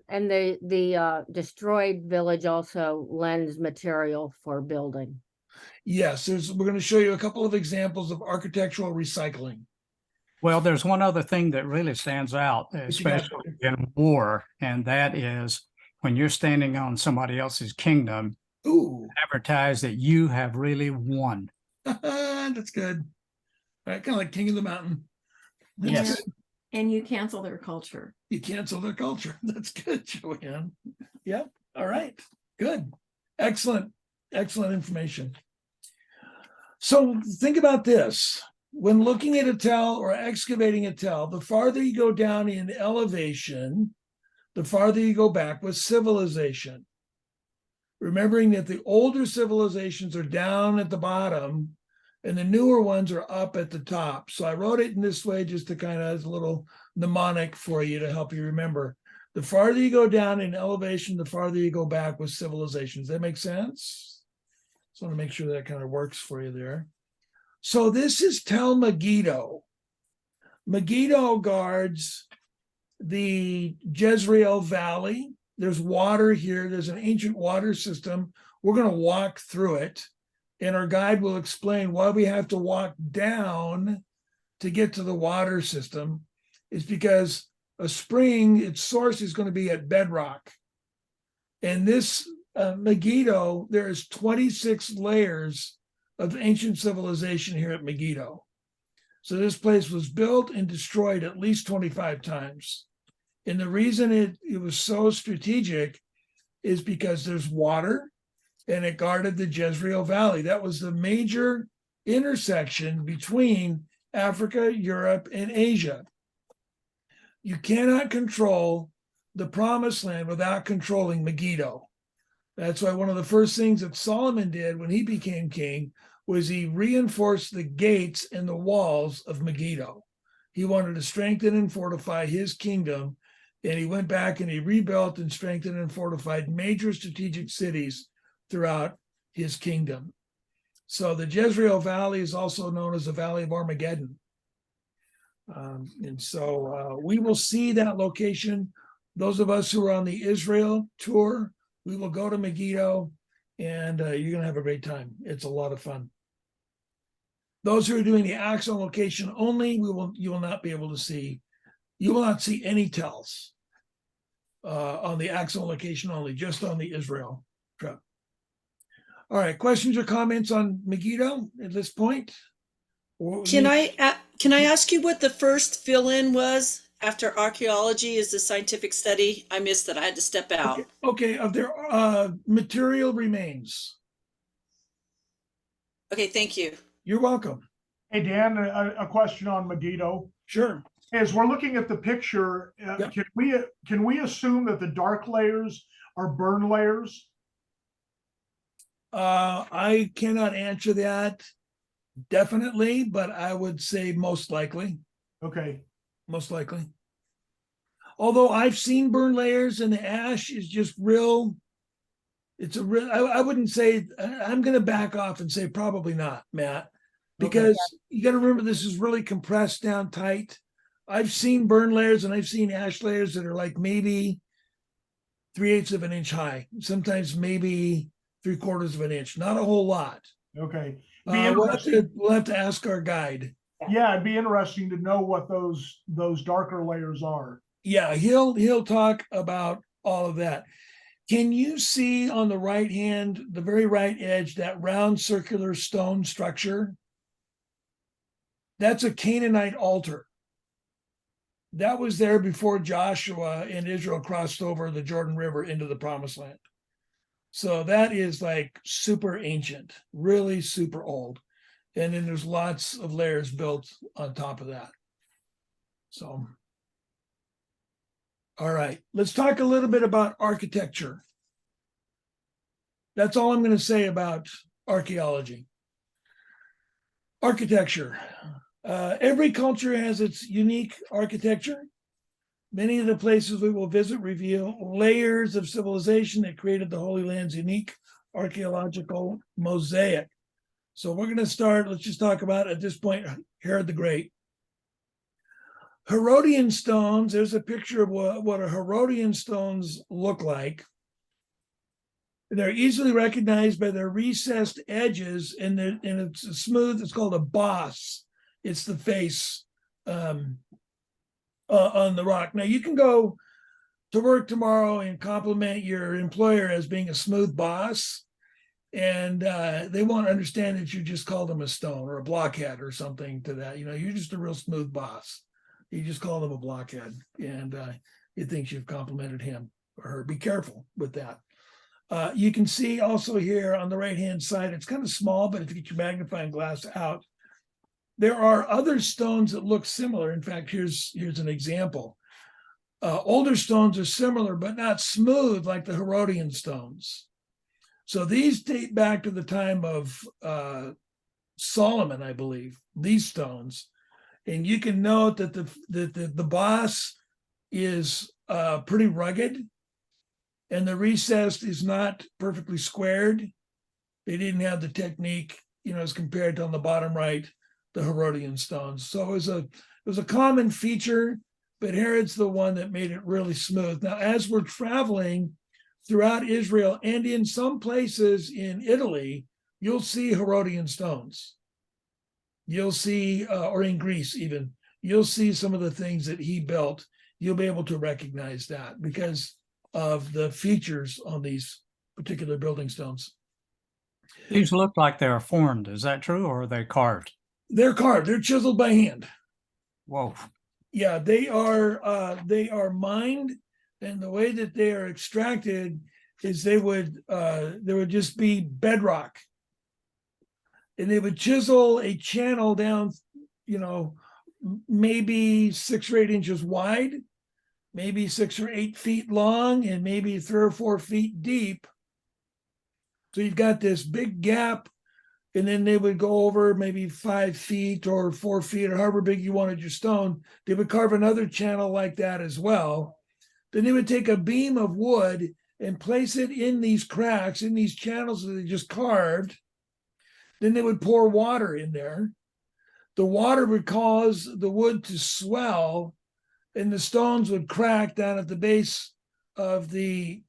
And the destroyed village also lends material for building. Yes, we're going to show you a couple of examples of architectural recycling. Well, there's one other thing that really stands out, you got, especially in war, and that is when you're standing on somebody else's kingdom, Ooh, advertise that you have really won. that's good. All right, kind of like King of the Mountain. That's Yes. good. And you cancel their culture. You cancel their culture. That's good, Joanne. Yeah. All right. Good. Excellent. Excellent information. So think about this. When looking at a tell or excavating a tell, the farther you go down in elevation, the farther you go back with civilization. Remembering that the older civilizations are down at the bottom and the newer ones are up at the top. So I wrote it in this way just to kind of as a little mnemonic for you to help you remember. The farther you go down in elevation, the farther you go back with civilizations. That makes sense? Just want to make sure that kind of works for you there. So this is Tel Megiddo. Megiddo guards the Jezreel Valley. There's water here. There's an ancient water system. We're going to walk through it, and our guide will explain why we have to walk down to get to the water system. It's because a spring, its source is going to be at bedrock. And this Megiddo, there is 26 layers of ancient civilization here at Megiddo. So this place was built and destroyed at least 25 times. And the reason it was so strategic is because there's water and it guarded the Jezreel Valley. That was the major intersection between Africa, Europe, and Asia. You cannot control the promised land without controlling Megiddo. That's why one of the first things that Solomon did when he became king was he reinforced the gates and the walls of Megiddo. He wanted to strengthen and fortify his kingdom, and he went back and he rebuilt and strengthened and fortified major strategic cities throughout his kingdom. So the Jezreel Valley is also known as the Valley of Armageddon. And so we will see that location. Those of us who are on the Israel tour, we will go to Megiddo, and you're going to have a great time. It's a lot of fun. Those who are doing the Axon location only, you will not be able to see. You will not see any tells on the Axon location only, just on the Israel trip. All right, questions or comments on Megiddo at this point? Can I ask you what the first fill-in was after archaeology is the scientific study? I missed that. I had to step out. Okay, of their material remains. Okay, thank you. You're welcome. Hey, Dan, a question on Megiddo. Sure. As we're looking at the picture, Yeah. can we assume that the dark layers are burn layers? I cannot answer that definitely, but I would say most likely. Okay. Most likely. Although I've seen burn layers and the ash is just real. It's a real, I wouldn't say, I'm going to back off and say probably not, Matt, because you got to remember this is really compressed down tight. I've seen burn layers and I've seen ash layers that are like maybe 3/8 of an inch high, sometimes maybe 3/4 of an inch, not a whole lot. Okay. We'll have to ask our guide. Yeah, it'd be interesting to know what those darker layers are. Yeah, he'll talk about all of that. Can you see on the right hand, the very right edge, that round circular stone structure? That's a Canaanite altar. That was there before Joshua and Israel crossed over the Jordan River into the Promised Land. So that is like super ancient, really super old. And then there's lots of layers built on top of that. So, all right, let's talk a little bit about architecture. That's all I'm going to say about archaeology. Architecture. Every culture has its unique architecture. Many of the places we will visit reveal layers of civilization that created the Holy Land's unique archaeological mosaic. So we're going to start, let's just talk about, at this point, Herod the Great. Herodian stones, there's a picture of what a Herodian stones look like. They're easily recognized by their recessed edges, and it's smooth. It's called a boss. It's the face on the rock. Now you can go to work tomorrow and compliment your employer as being a smooth boss, and they won't understand that you just called them a stone or a blockhead or something to that. You're just a real smooth boss. You just call them a blockhead, and he thinks you've complimented him or her. Be careful with that. You can see also here on the right-hand side, it's kind of small, but if you get your magnifying glass out, there are other stones that look similar. In fact, here's an example. Older stones are similar, but not smooth like the Herodian stones. So these date back to the time of Solomon, I believe, these stones. And you can note that the boss is pretty rugged, and the recess is not perfectly squared. They didn't have the technique, as compared to on the bottom right, the Herodian stones. So it was a common feature, but Herod's the one that made it really smooth. Now, as we're traveling throughout Israel and in some places in Italy, you'll see Herodian stones. You'll see, or in Greece even, you'll see some of the things that he built. You'll be able to recognize that because of the features on these particular building stones. These look like they're formed. Is that true, or are they carved? They're carved. They're chiseled by hand. Whoa. Yeah, they are mined, and the way that they are extracted is there would just be bedrock, and they would chisel a channel down, maybe 6 or 8 inches wide, maybe 6 or 8 feet long, and maybe 3 or 4 feet deep. So you've got this big gap, and then they would go over maybe 5 feet or 4 feet or however big you wanted your stone. They would carve another channel like that as well. Then they would take a beam of wood and place it in these cracks, in these channels that they just carved. Then they would pour water in there. The water would cause the wood to swell, and the stones would crack down at the base of the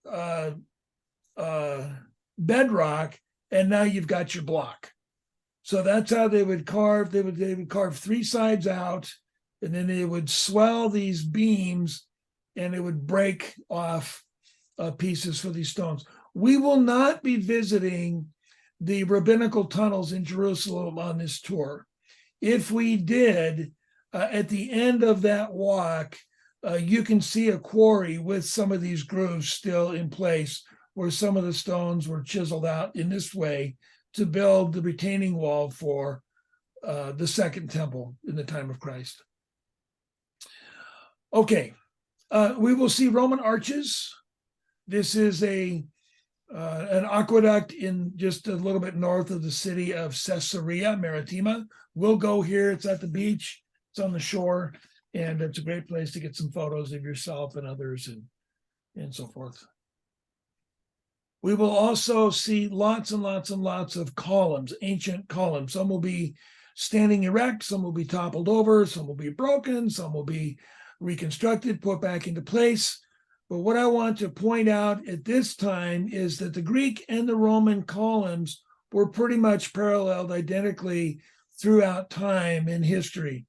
bedrock, and now you've got your block. So that's how they would carve. They would carve 3 sides out, and then they would swell these beams, and it would break off pieces for these stones. We will not be visiting the rabbinical tunnels in Jerusalem on this tour. If we did, at the end of that walk, you can see a quarry with some of these grooves still in place, where some of the stones were chiseled out in this way to build the retaining wall for the Second Temple in the time of Christ. Okay, we will see Roman arches. This is an aqueduct in just a little bit north of the city of Caesarea Maritima. We'll go here. It's at the beach. It's on the shore, and it's a great place to get some photos of yourself and others and so forth. We will also see lots and lots and lots of columns, ancient columns. Some will be standing erect, some will be toppled over, some will be broken, some will be reconstructed, put back into place. But what I want to point out at this time is that the Greek and the Roman columns were pretty much paralleled identically throughout time in history.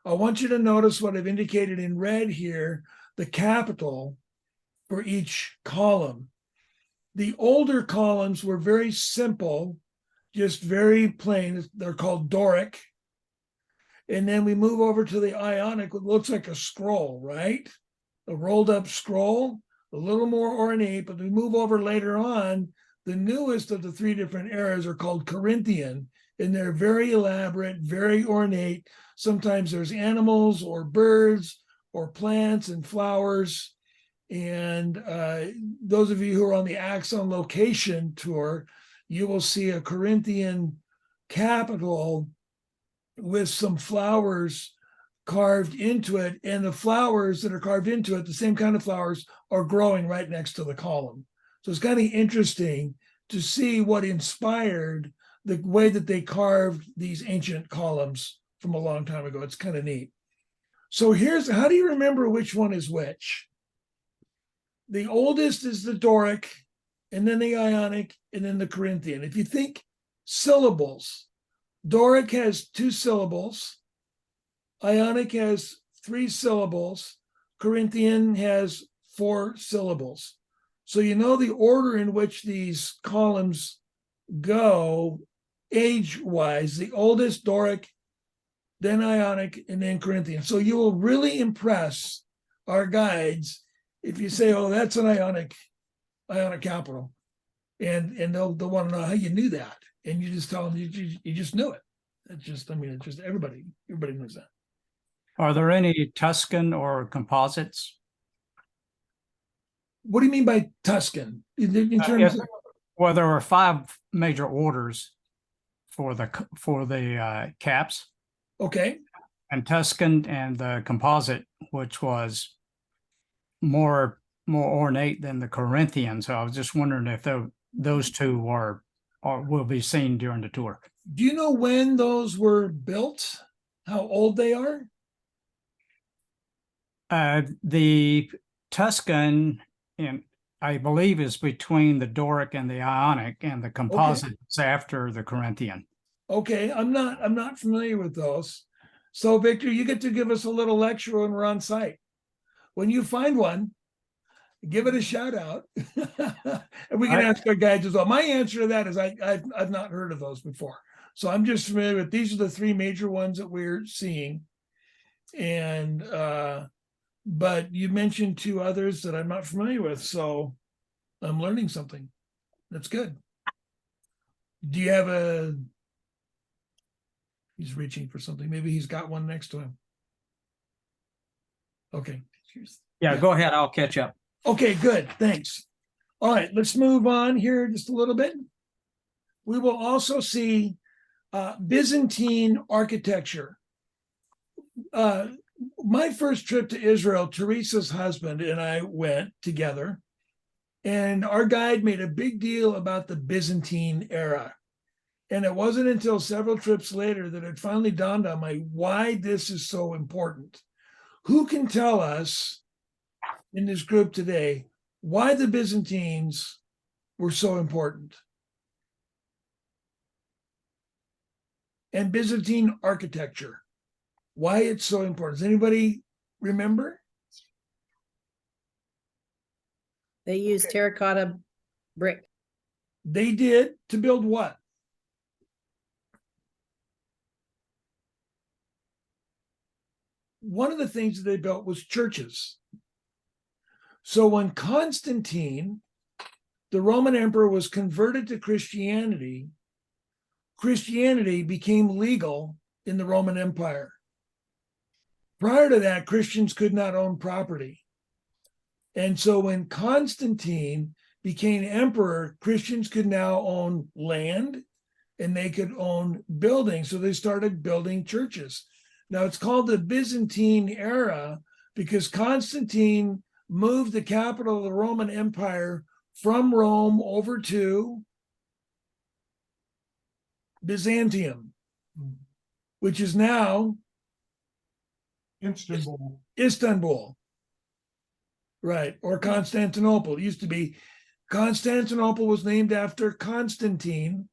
I want you to notice what I've indicated in red here, the capital for each column. The older columns were very simple, just very plain. They're called Doric. And then we move over to the Ionic, what looks like a scroll, right? A rolled up scroll, a little more ornate, but we move over later on. The newest of the three different eras are called Corinthian, and they're very elaborate, very ornate. Sometimes there's animals or birds or plants and flowers. And those of you who are on the Axon Location tour, you will see a Corinthian capital with some flowers carved into it. And the flowers that are carved into it, the same kind of flowers, are growing right next to the column. So it's kind of interesting to see what inspired the way that they carved these ancient columns from a long time ago. It's kind of neat. So here's, how do you remember which one is which? The oldest is the Doric, and then the Ionic, and then the Corinthian. If you think syllables, Doric has 2 syllables, Ionic has 3 syllables, Corinthian has 4 syllables. So you know the order in which these columns go age-wise, the oldest Doric, then Ionic, and then Corinthian. So you will really impress our guides if you say, oh, that's an Ionic capital. And they'll want to know how you knew that. And you just tell them you just knew it. It's just, I mean, it's just everybody knows that. Are there any Tuscan or composites? What do you mean by Tuscan? In terms of, Well, there were 5 major orders for the caps, okay, and Tuscan and the composite, which was more ornate than the Corinthian. So I was just wondering if those two will be seen during the tour. do you know when those were built? How old they are? The Tuscan, I believe, is between the Doric and the Ionic, and the composite is after the Corinthian. Okay, I'm not familiar with those. So Victor, you get to give us a little lecture when we're on site. When you find one, give it a shout out. And we can ask our guides as well. My answer to that is I've not heard of those before. So I'm just familiar with, these are the 3 major ones that we're seeing. And but you mentioned 2 others that I'm not familiar with, so I'm learning something. That's good. Do you have he's reaching for something. Maybe he's got one next to him. Okay. Yeah, go ahead. I'll catch up. Okay, good. Thanks. All right, let's move on here just a little bit. We will also see Byzantine architecture. My first trip to Israel, Teresa's husband and I went together, and our guide made a big deal about the Byzantine era. And it wasn't until several trips later that it finally dawned on me why this is so important. Who can tell us in this group today why the Byzantines were so important? And Byzantine architecture, why it's so important. Does anybody remember? They used terracotta brick. They did, to build what? One of the things that they built was churches. So when Constantine, the Roman emperor, was converted to Christianity, Christianity became legal in the Roman Empire. Prior to that, Christians could not own property. And so when Constantine became emperor, Christians could now own land and they could own buildings. So they started building churches. Now it's called the Byzantine era because Constantine moved the capital of the Roman Empire from Rome over to Byzantium, which is now Istanbul, right? Or Constantinople. It used to be Constantinople was named after Constantine,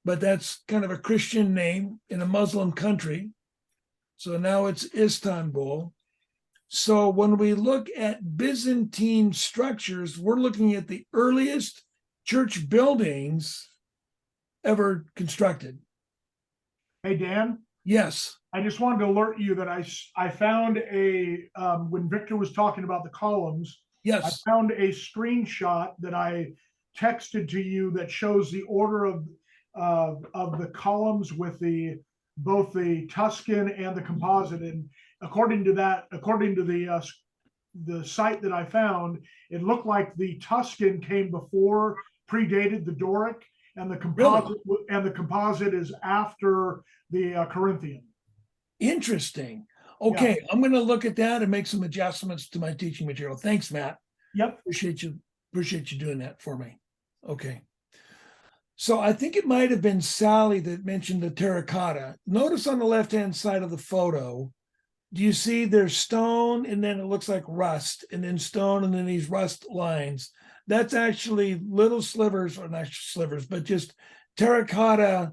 but that's kind of a Christian name in a Muslim country. So now it's Istanbul. So when we look at Byzantine structures, we're looking at the earliest church buildings ever constructed. Hey, Dan? Yes. I just wanted to alert you that I found when Victor was talking about the columns, I Yes. found a screenshot that I texted to you that shows the order of the columns with both the Tuscan and the composite. And according to the site that I found, it looked like the Tuscan came before, predated the Doric, and the composite is after the Corinthian. Interesting. Okay, I'm going to look at that and make some adjustments to my teaching material. Thanks, Matt. Yep. Appreciate you doing that for me. Okay. So I think it might have been Sally that mentioned the terracotta. Notice on the left-hand side of the photo, do you see there's stone and then it looks like rust, and then stone and then these rust lines? That's actually little slivers, or not slivers, but just terracotta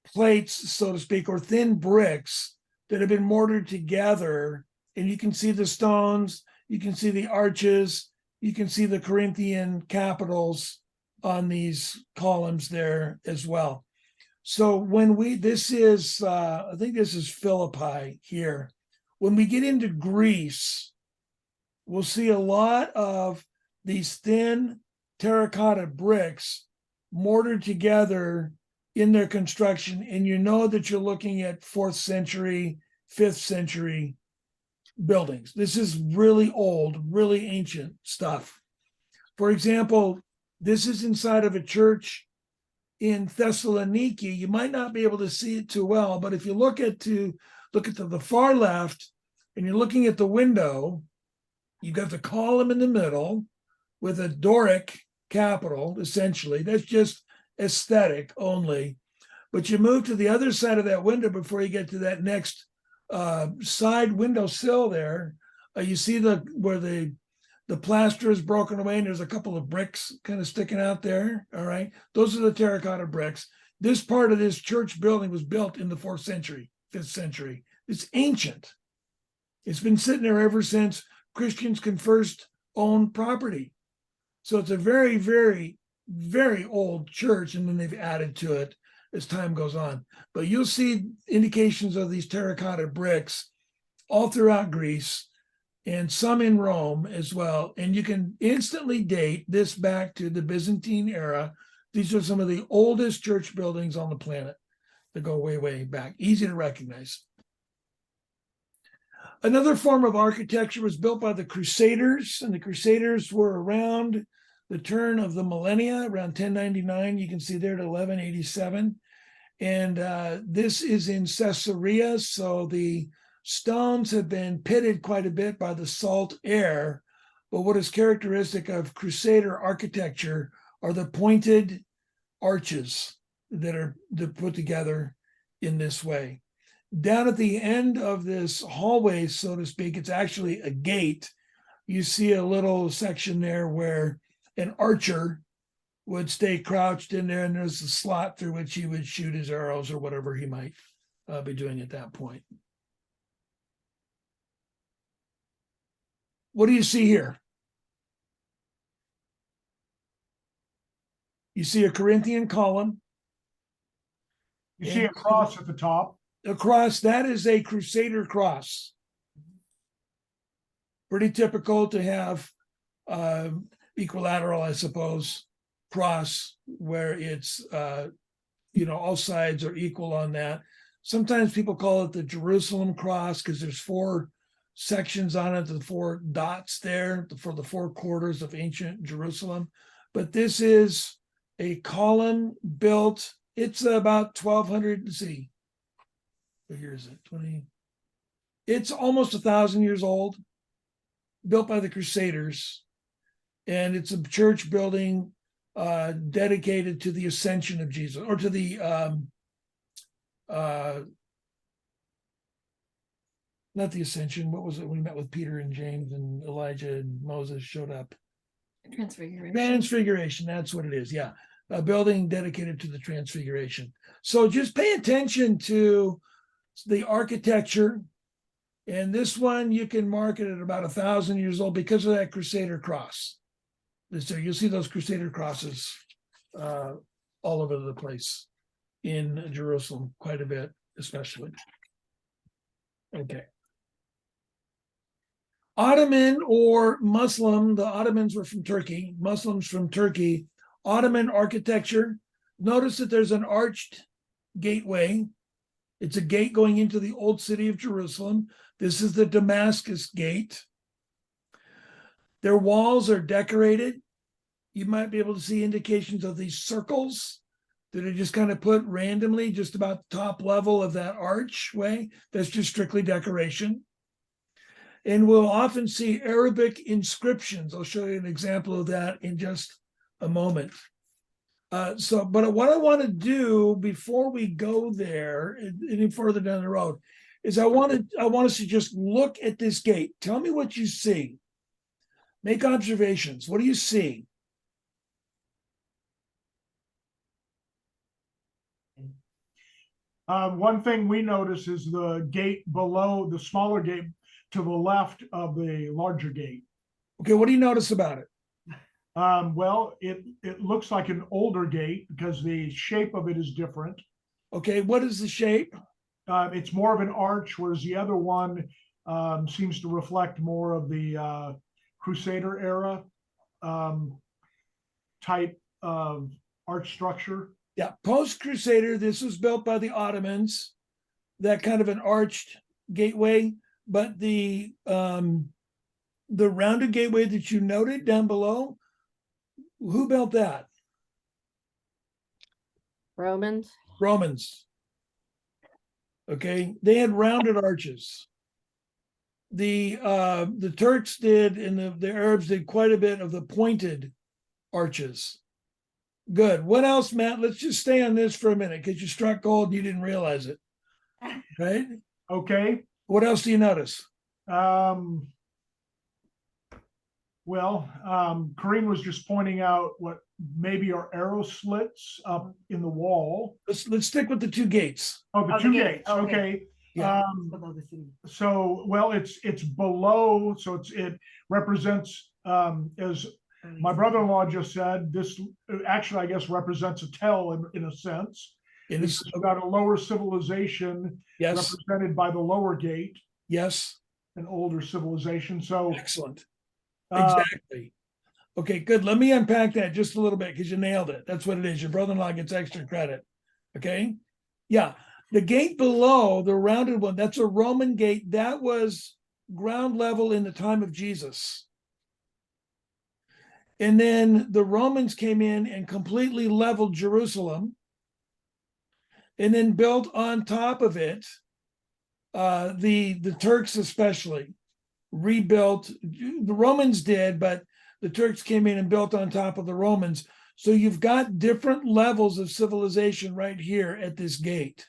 plates, so to speak, or thin bricks that have been mortared together. And you can see the stones, you can see the arches, you can see the Corinthian capitals on these columns there as well. So when I think this is Philippi here. When we get into Greece, we'll see a lot of these thin terracotta bricks mortared together in their construction. And you know that you're looking at 4th century, 5th century buildings. This is really old, really ancient stuff. For example, this is inside of a church in Thessaloniki. You might not be able to see it too well, but if you look at the far left and you're looking at the window, you've got the column in the middle with a Doric capital, essentially. That's just aesthetic only. But you move to the other side of that window before you get to that next side window sill there. You see where the plaster is broken away and there's a couple of bricks kind of sticking out there. All right. Those are the terracotta bricks. This part of this church building was built in the 4th century, 5th century. It's ancient. It's been sitting there ever since Christians can first own property. So it's a very, very, very old church, and then they've added to it as time goes on. But you'll see indications of these terracotta bricks all throughout Greece and some in Rome as well. And you can instantly date this back to the Byzantine era. These are some of the oldest church buildings on the planet that go way, way back. Easy to recognize. Another form of architecture was built by the Crusaders, and the Crusaders were around the turn of the millennia, around 1099. You can see there to 1187. And this is in Caesarea, so the stones have been pitted quite a bit by the salt air. But what is characteristic of Crusader architecture are the pointed arches that they're put together in this way. Down at the end of this hallway, so to speak, it's actually a gate. You see a little section there where an archer would stay crouched in there, and there's a slot through which he would shoot his arrows or whatever he might be doing at that point. What do you see here? You see a Corinthian column. You see a cross at the top. A cross, that is a Crusader cross. Pretty typical to have equilateral, I suppose, cross where it's, all sides are equal on that. Sometimes people call it the Jerusalem cross because there's 4 sections on it, the 4 dots there for the 4 quarters of ancient Jerusalem. But this is a column built, it's about 1200, let's see. Here is it, 20. It's almost 1,000 years old, built by the Crusaders. And it's a church building dedicated to the ascension of Jesus, or to the, not the ascension, what was it when he met with Peter and James and Elijah and Moses showed up? Transfiguration, that's what it is, yeah. A building dedicated to the Transfiguration. So just pay attention to the architecture, and this one you can mark it at about 1,000 years old because of that Crusader cross. So you'll see those Crusader crosses all over the place in Jerusalem quite a bit. especially. Okay. Ottoman or Muslim, the Ottomans were from Turkey, Muslims from Turkey. Ottoman architecture. Notice that there's an arched gateway. It's a gate going into the old city of Jerusalem. This is the Damascus gate. Their walls are decorated. You might be able to see indications of these circles that are just kind of put randomly, just about the top level of that archway. That's just strictly decoration. And we'll often see Arabic inscriptions. I'll show you an example of that in just a moment. But what I want to do before we go there, any further down the road, is I want us to just look at this gate. Tell me what you see. Make observations. What do you see? One thing we notice is the gate below, the smaller gate to the left of the larger gate. Okay, what do you notice about it? Well, it looks like an older gate because the shape of it is different. Okay, what is the shape? It's more of an arch, whereas the other one seems to reflect more of the Crusader era type of arch structure. Yeah, post-Crusader, this was built by the Ottomans, that kind of an arched gateway, but the rounded gateway that you noted down below, who built that? Romans. Romans. Okay, they had rounded arches. The Turks did, and the Arabs did quite a bit of the pointed arches. Good. What else, Matt? Let's just stay on this for a minute because you struck gold and you didn't realize it. Right? Okay. What else do you notice? Corinne was just pointing out what maybe are arrow slits up in the wall. Let's stick with the two gates. Oh, the Oh, two the gates. gates, okay. Okay. Yeah. Below the city. So, well, it's below, so it represents, as my brother-in-law just said, this actually, I guess, represents a tell in a sense. It's You've got a lower civilization yes, represented by the lower gate, yes, an older civilization. So, excellent. uh, Exactly. Okay, good. Let me unpack that just a little bit because you nailed it. That's what it is. Your brother-in-law gets extra credit. Okay. Yeah. The gate below, the rounded one, that's a Roman gate. That was ground level in the time of Jesus. And then the Romans came in and completely leveled Jerusalem and then built on top of it. The Turks especially rebuilt. The Romans did, but the Turks came in and built on top of the Romans. So you've got different levels of civilization right here at this gate.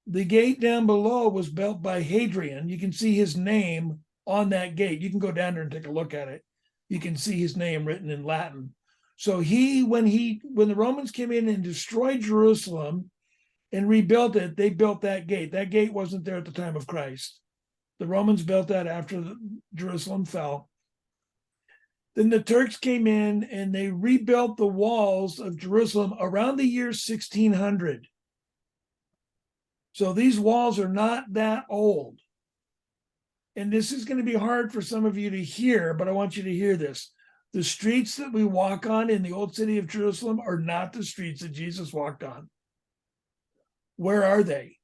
The gate down below was built by Hadrian. You can see his name on that gate. You can go down there and take a look at it. You can see his name written in Latin. So when the Romans came in and destroyed Jerusalem and rebuilt it, they built that gate. That gate wasn't there at the time of Christ. The Romans built that after Jerusalem fell. Then the Turks came in and they rebuilt the walls of Jerusalem around the year 1600. So these walls are not that old. And this is going to be hard for some of you to hear, but I want you to hear this. The streets that we walk on in the old city of Jerusalem are not the streets that Jesus walked on. Where are they?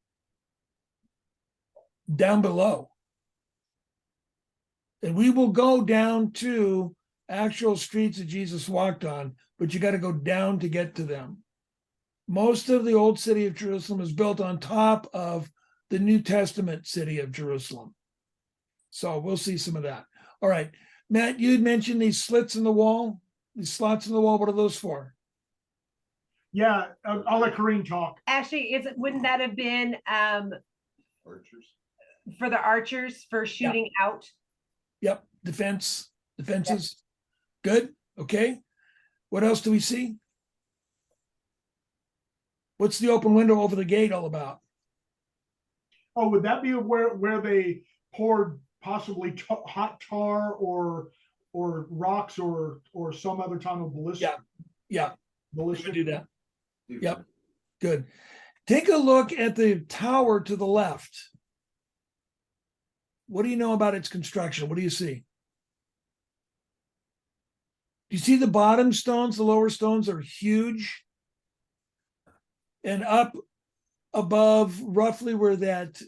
Down below. And we will go down to actual streets that Jesus walked on, but you got to go down to get to them. Most of the old city of Jerusalem is built on top of the New Testament city of Jerusalem. So we'll see some of that. All right. Matt, you had mentioned these slits in the wall, these slots in the wall. What are those for? yeah, I'll let Corinne talk. Actually, wouldn't that have been Archers. for the archers for shooting out? Yep. Defenses. Good. Okay. What else do we see? What's the open window over the gate all about? Oh, would that be where they poured possibly hot tar or rocks or some other type of ballistic? Yeah. We Ballistic. do that. Yep. Good. Take a look at the tower to the left. What do you know about its construction? What do you see? You see the bottom stones, the lower stones are huge. And up above, roughly where that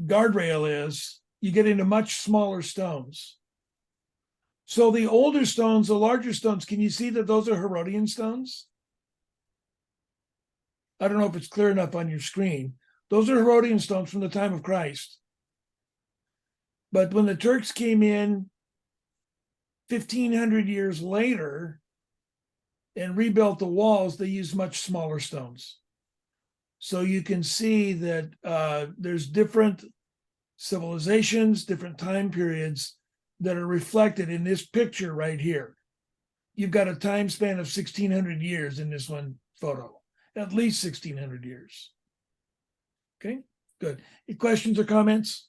guardrail is, you get into much smaller stones. So the older stones, the larger stones, can you see that those are Herodian stones? I don't know if it's clear enough on your screen. Those are Herodian stones from the time of Christ. But when the Turks came in 1,500 years later and rebuilt the walls, they used much smaller stones. So you can see that there's different civilizations, different time periods that are reflected in this picture right here. You've got a time span of 1,600 years in this one photo, at least 1,600 years. Okay, good. Any questions or comments?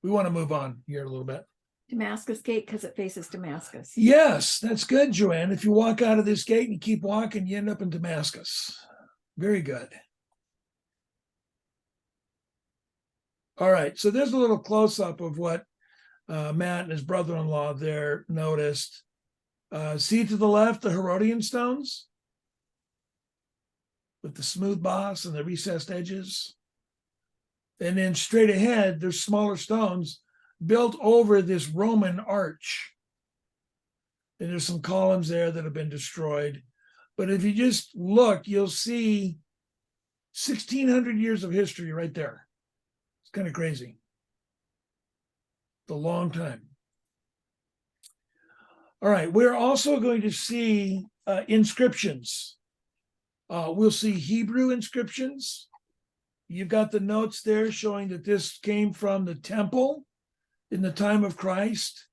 We want to move on here a little bit. Damascus Gate because it faces Damascus. Yes, that's good, Joanne. If you walk out of this gate and you keep walking, you end up in Damascus. Very good. All right, so there's a little close-up of what Matt and his brother-in-law there noticed. See to the left, the Herodian stones with the smooth boss and the recessed edges. And then straight ahead, there's smaller stones built over this Roman arch. And there's some columns there that have been destroyed. But if you just look, you'll see 1,600 years of history right there. It's kind of crazy. It's a long time. All right, we're also going to see inscriptions. We'll see Hebrew inscriptions. You've got the notes there showing that this came from the temple in the time of Christ.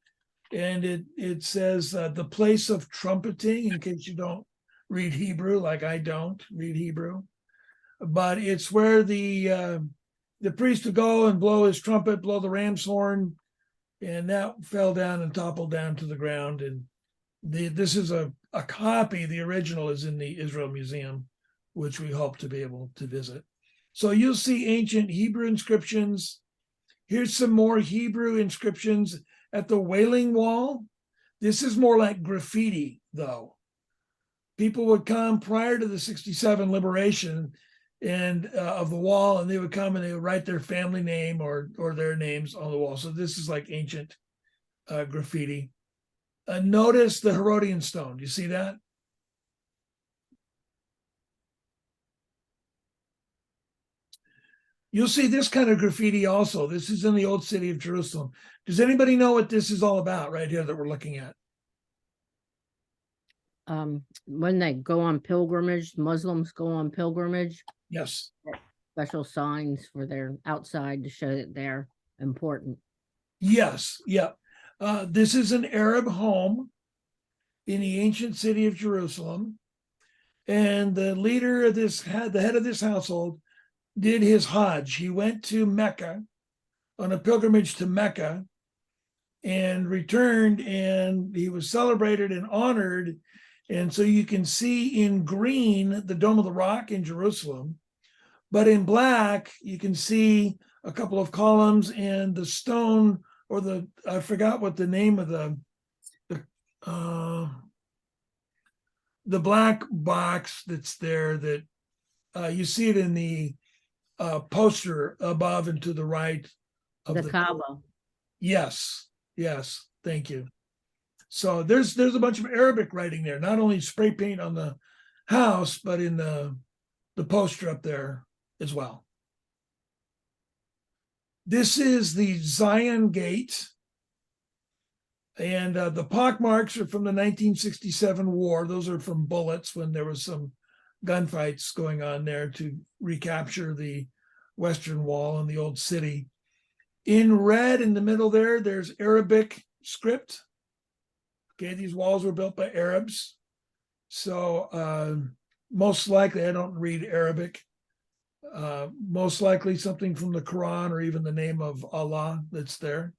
And it says the place of trumpeting, in case you don't read Hebrew, like I don't read Hebrew. But it's where the priest would go and blow his trumpet, blow the ram's horn, and that fell down and toppled down to the ground. And this is a copy. The original is in the Israel Museum, which we hope to be able to visit. So you'll see ancient Hebrew inscriptions. Here's some more Hebrew inscriptions at the Wailing Wall. This is more like graffiti, though. People would come prior to the 67 liberation and of the wall, and they would come and they would write their family name or their names on the wall. So this is like ancient graffiti. Notice the Herodian stone. Do you see that? You'll see this kind of graffiti also. This is in the old city of Jerusalem. Does anybody know what this is all about right here that we're looking at? When they go on pilgrimage, Muslims go on pilgrimage, Yes. special signs for their outside to show that they're important. Yes. Yeah. This is an Arab home in the ancient city of Jerusalem. And the leader of this, the head of this household, did his Hajj. He went to Mecca on a pilgrimage to Mecca and returned, and he was celebrated and honored. And so you can see in green the Dome of the Rock in Jerusalem, but in black you can see a couple of columns and the stone, or I forgot what the name of the black box that's there, that you see it in the poster above and to the right of The Kaaba. Yes, thank you. So there's a bunch of Arabic writing there, not only spray paint on the house, but in the poster up there as well. This is the Zion Gate, and the pock marks are from the 1967 war. Those are from bullets when there was some gunfights going on there to recapture the Western Wall and the old city. In red in the middle there, there's Arabic script. Okay, these walls were built by Arabs. So most likely, I don't read Arabic, most likely something from the Quran or even the name of Allah that's there.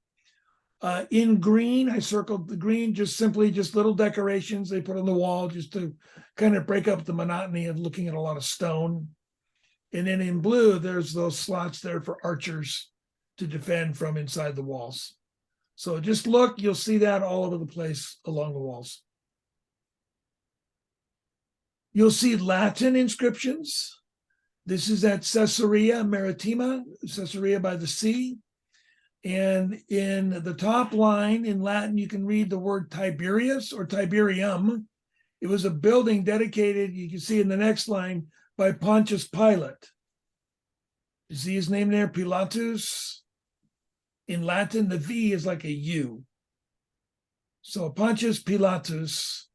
In green, I circled the green, just little decorations they put on the wall just to kind of break up the monotony of looking at a lot of stone. And then in blue, there's those slots there for archers to defend from inside the walls. So just look, you'll see that all over the place along the walls. You'll see Latin inscriptions. This is at Caesarea Maritima, Caesarea by the sea. And in the top line in Latin, you can read the word Tiberius or Tiberium. It was a building dedicated, you can see in the next line, by Pontius Pilate. You see his name there, Pilatus. In Latin, the V is like a U. So Pontius Pilatus,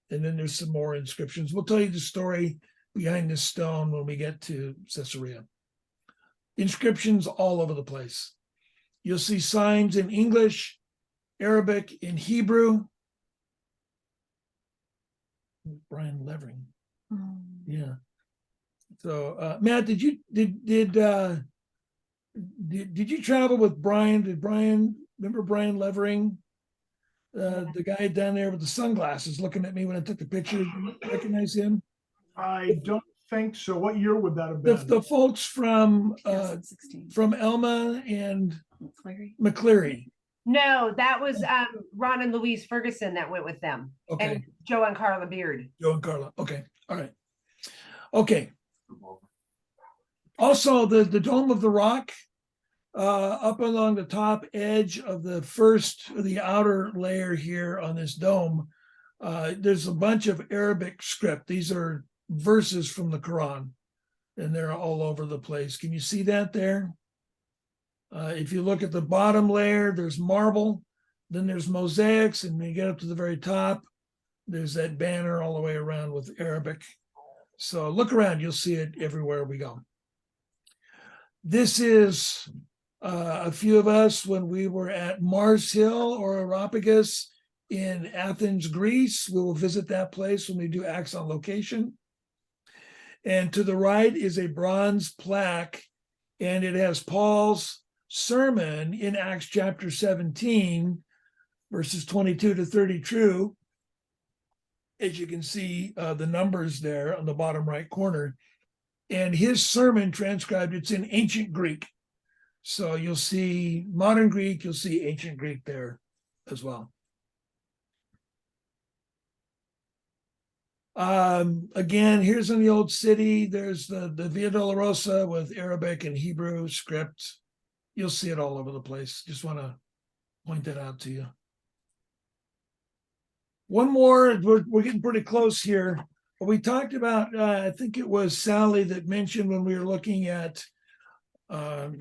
and then there's some more inscriptions. We'll tell you the story behind this stone when we get to Caesarea. Inscriptions all over the place. You'll see signs in English, Arabic, in Hebrew. Brian Levering. Yeah. So Matt, did you travel with Brian? Did Brian remember Brian Levering? The guy down there with the sunglasses looking at me when I took the picture. Do you recognize him? I don't think so. What year would that have been? The folks from 2016. Elma and McCleary. McCleary. No, that was Ron and Louise Ferguson that went with them. Okay. And Joe and Carla Beard. Joe and Carla. Okay. All right. Okay. Also, the Dome of the Rock, up along the top edge of the outer layer here on this dome, there's a bunch of Arabic script. These are verses from the Quran, and they're all over the place. Can you see that there? If you look at the bottom layer, there's marble, then there's mosaics, and when you get up to the very top, there's that banner all the way around with Arabic. So look around, you'll see it everywhere we go. This is a few of us when we were at Mars Hill or Areopagus in Athens, Greece. We will visit that place when we do Acts on Location. And to the right is a bronze plaque, and it has Paul's sermon in Acts chapter 17, verses 22 to 32. As you can see, the numbers there on the bottom right corner. And his sermon transcribed, it's in ancient Greek. So you'll see modern Greek, you'll see ancient Greek there as well. Again, here's in the old city, there's the Via Dolorosa with Arabic and Hebrew script. You'll see it all over the place. Just want to point that out to you. One more, we're getting pretty close here. We talked about, I think it was Sally that mentioned when we were looking at the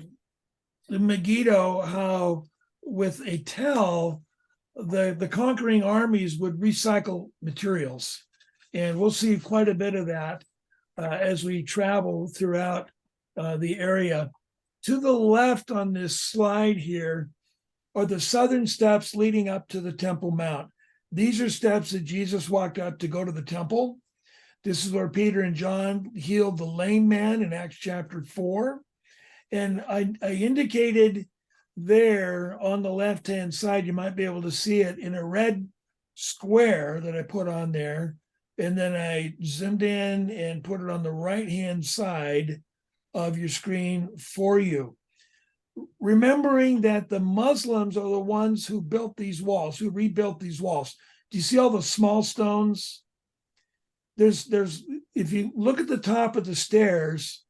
Megiddo, how with a tell, the conquering armies would recycle materials. And we'll see quite a bit of that as we travel throughout the area. To the left on this slide here are the southern steps leading up to the Temple Mount. These are steps that Jesus walked up to go to the temple. This is where Peter and John healed the lame man in Acts chapter 4. And I indicated there on the left-hand side, you might be able to see it in a red square that I put on there. And then I zoomed in and put it on the right-hand side of your screen for you. Remembering that the Muslims are the ones who built these walls, who rebuilt these walls. Do you see all the small stones? There's if you look at the top of the stairs,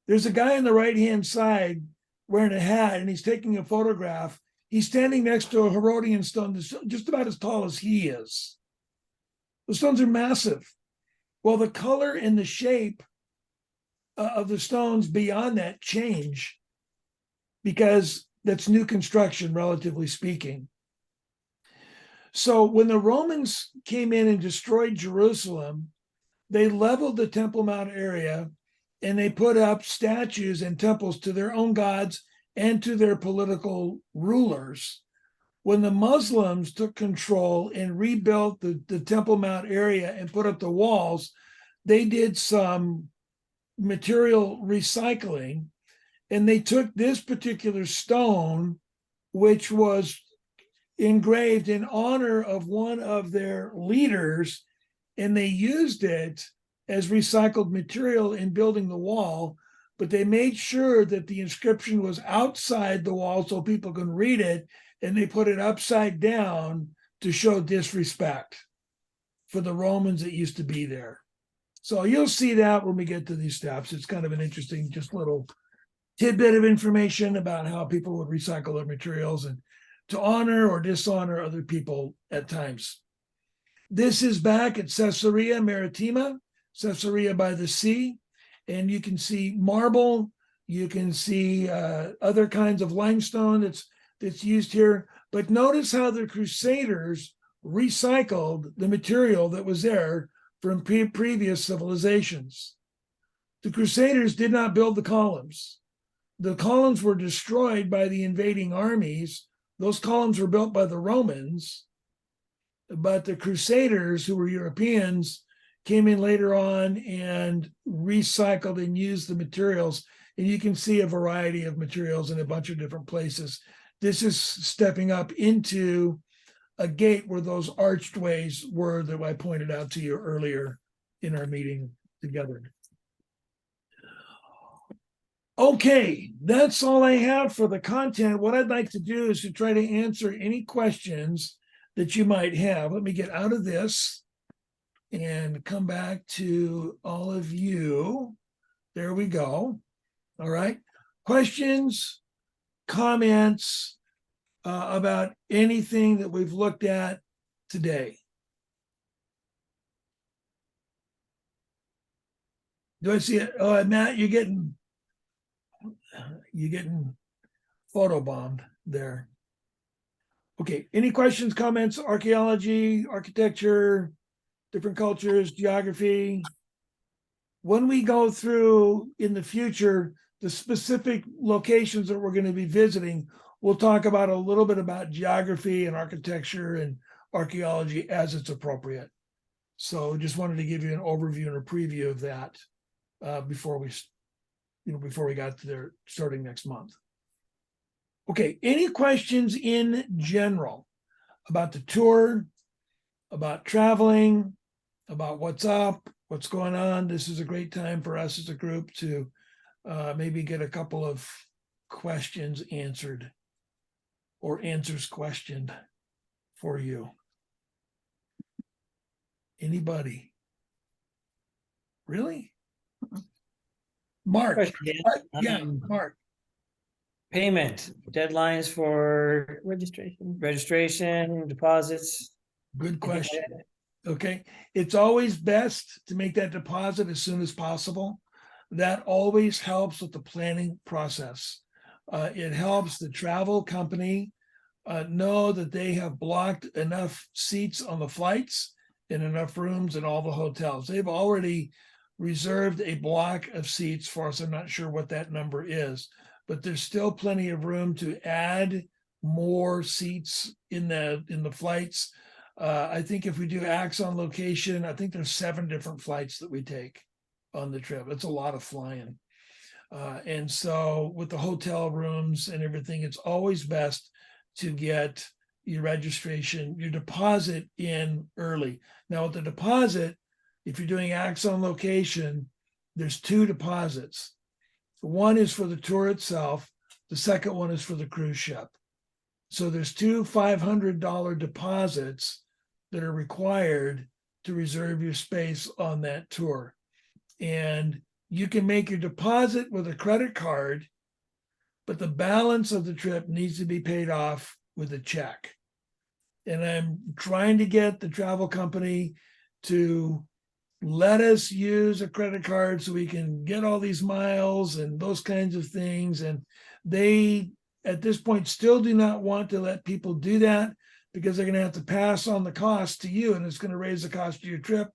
there's a guy on the right-hand side wearing a hat and he's taking a photograph. He's standing next to a Herodian stone that's just about as tall as he is. The stones are massive. Well, the color and the shape of the stones beyond that change because that's new construction, relatively speaking. So when the Romans came in and destroyed Jerusalem, they leveled the Temple Mount area and they put up statues and temples to their own gods and to their political rulers. When the Muslims took control and rebuilt the Temple Mount area and put up the walls, they did some material recycling, and they took this particular stone, which was engraved in honor of one of their leaders, and they used it as recycled material in building the wall. but they made sure that the inscription was outside the wall so people can read it, and they put it upside down to show disrespect for the Romans that used to be there. So you'll see that when we get to these steps. It's kind of an interesting, just little tidbit of information about how people would recycle their materials and to honor or dishonor other people at times. This is back at Caesarea Maritima, Caesarea by the sea, and you can see marble. You can see other kinds of limestone that's used here. But notice how the Crusaders recycled the material that was there from previous civilizations. The Crusaders did not build the columns. The columns were destroyed by the invading armies. Those columns were built by the Romans, but the Crusaders, who were Europeans, came in later on and recycled and used the materials. And you can see a variety of materials in a bunch of different places. This is stepping up into a gate where those archways were that I pointed out to you earlier in our meeting together. Okay, that's all I have for the content. What I'd like to do is to try to answer any questions that you might have. Let me get out of this and come back to all of you. There we go. All right. Questions, comments about anything that we've looked at today? Do I see it? Oh, Matt, you're getting photobombed there. Okay, any questions, comments, archaeology, architecture, different cultures, geography? When we go through in the future, the specific locations that we're going to be visiting, we'll talk about a little bit about geography and architecture and archaeology as it's appropriate. So just wanted to give you an overview and a preview of that before we got to there starting next month. Okay, any questions in general about the tour, about traveling, about what's up, what's going on? This is a great time for us as a group to maybe get a couple of questions answered or answers questioned for you. Anybody? Really? Mark. Question. Yeah, Mark. Payment deadlines for Registration. deposits. Good question. Okay, it's always best to make that deposit as soon as possible. That always helps with the planning process. It helps the travel company know that they have blocked enough seats on the flights and enough rooms in all the hotels. They've already reserved a block of seats for us. I'm not sure what that number is, but there's still plenty of room to add more seats in the flights. I think if we do acts on location, I think there's 7 different flights that we take on the trip. It's a lot of flying. And so with the hotel rooms and everything, it's always best to get your registration, your deposit in early. Now with the deposit, if you're doing acts on location, there's 2 deposits. One is for the tour itself. The second one is for the cruise ship. So there's 2 $500 deposits that are required to reserve your space on that tour. And you can make your deposit with a credit card, but the balance of the trip needs to be paid off with a check. And I'm trying to get the travel company to let us use a credit card so we can get all these miles and those kinds of things. And they, at this point, still do not want to let people do that because they're going to have to pass on the cost to you, and it's going to raise the cost of your trip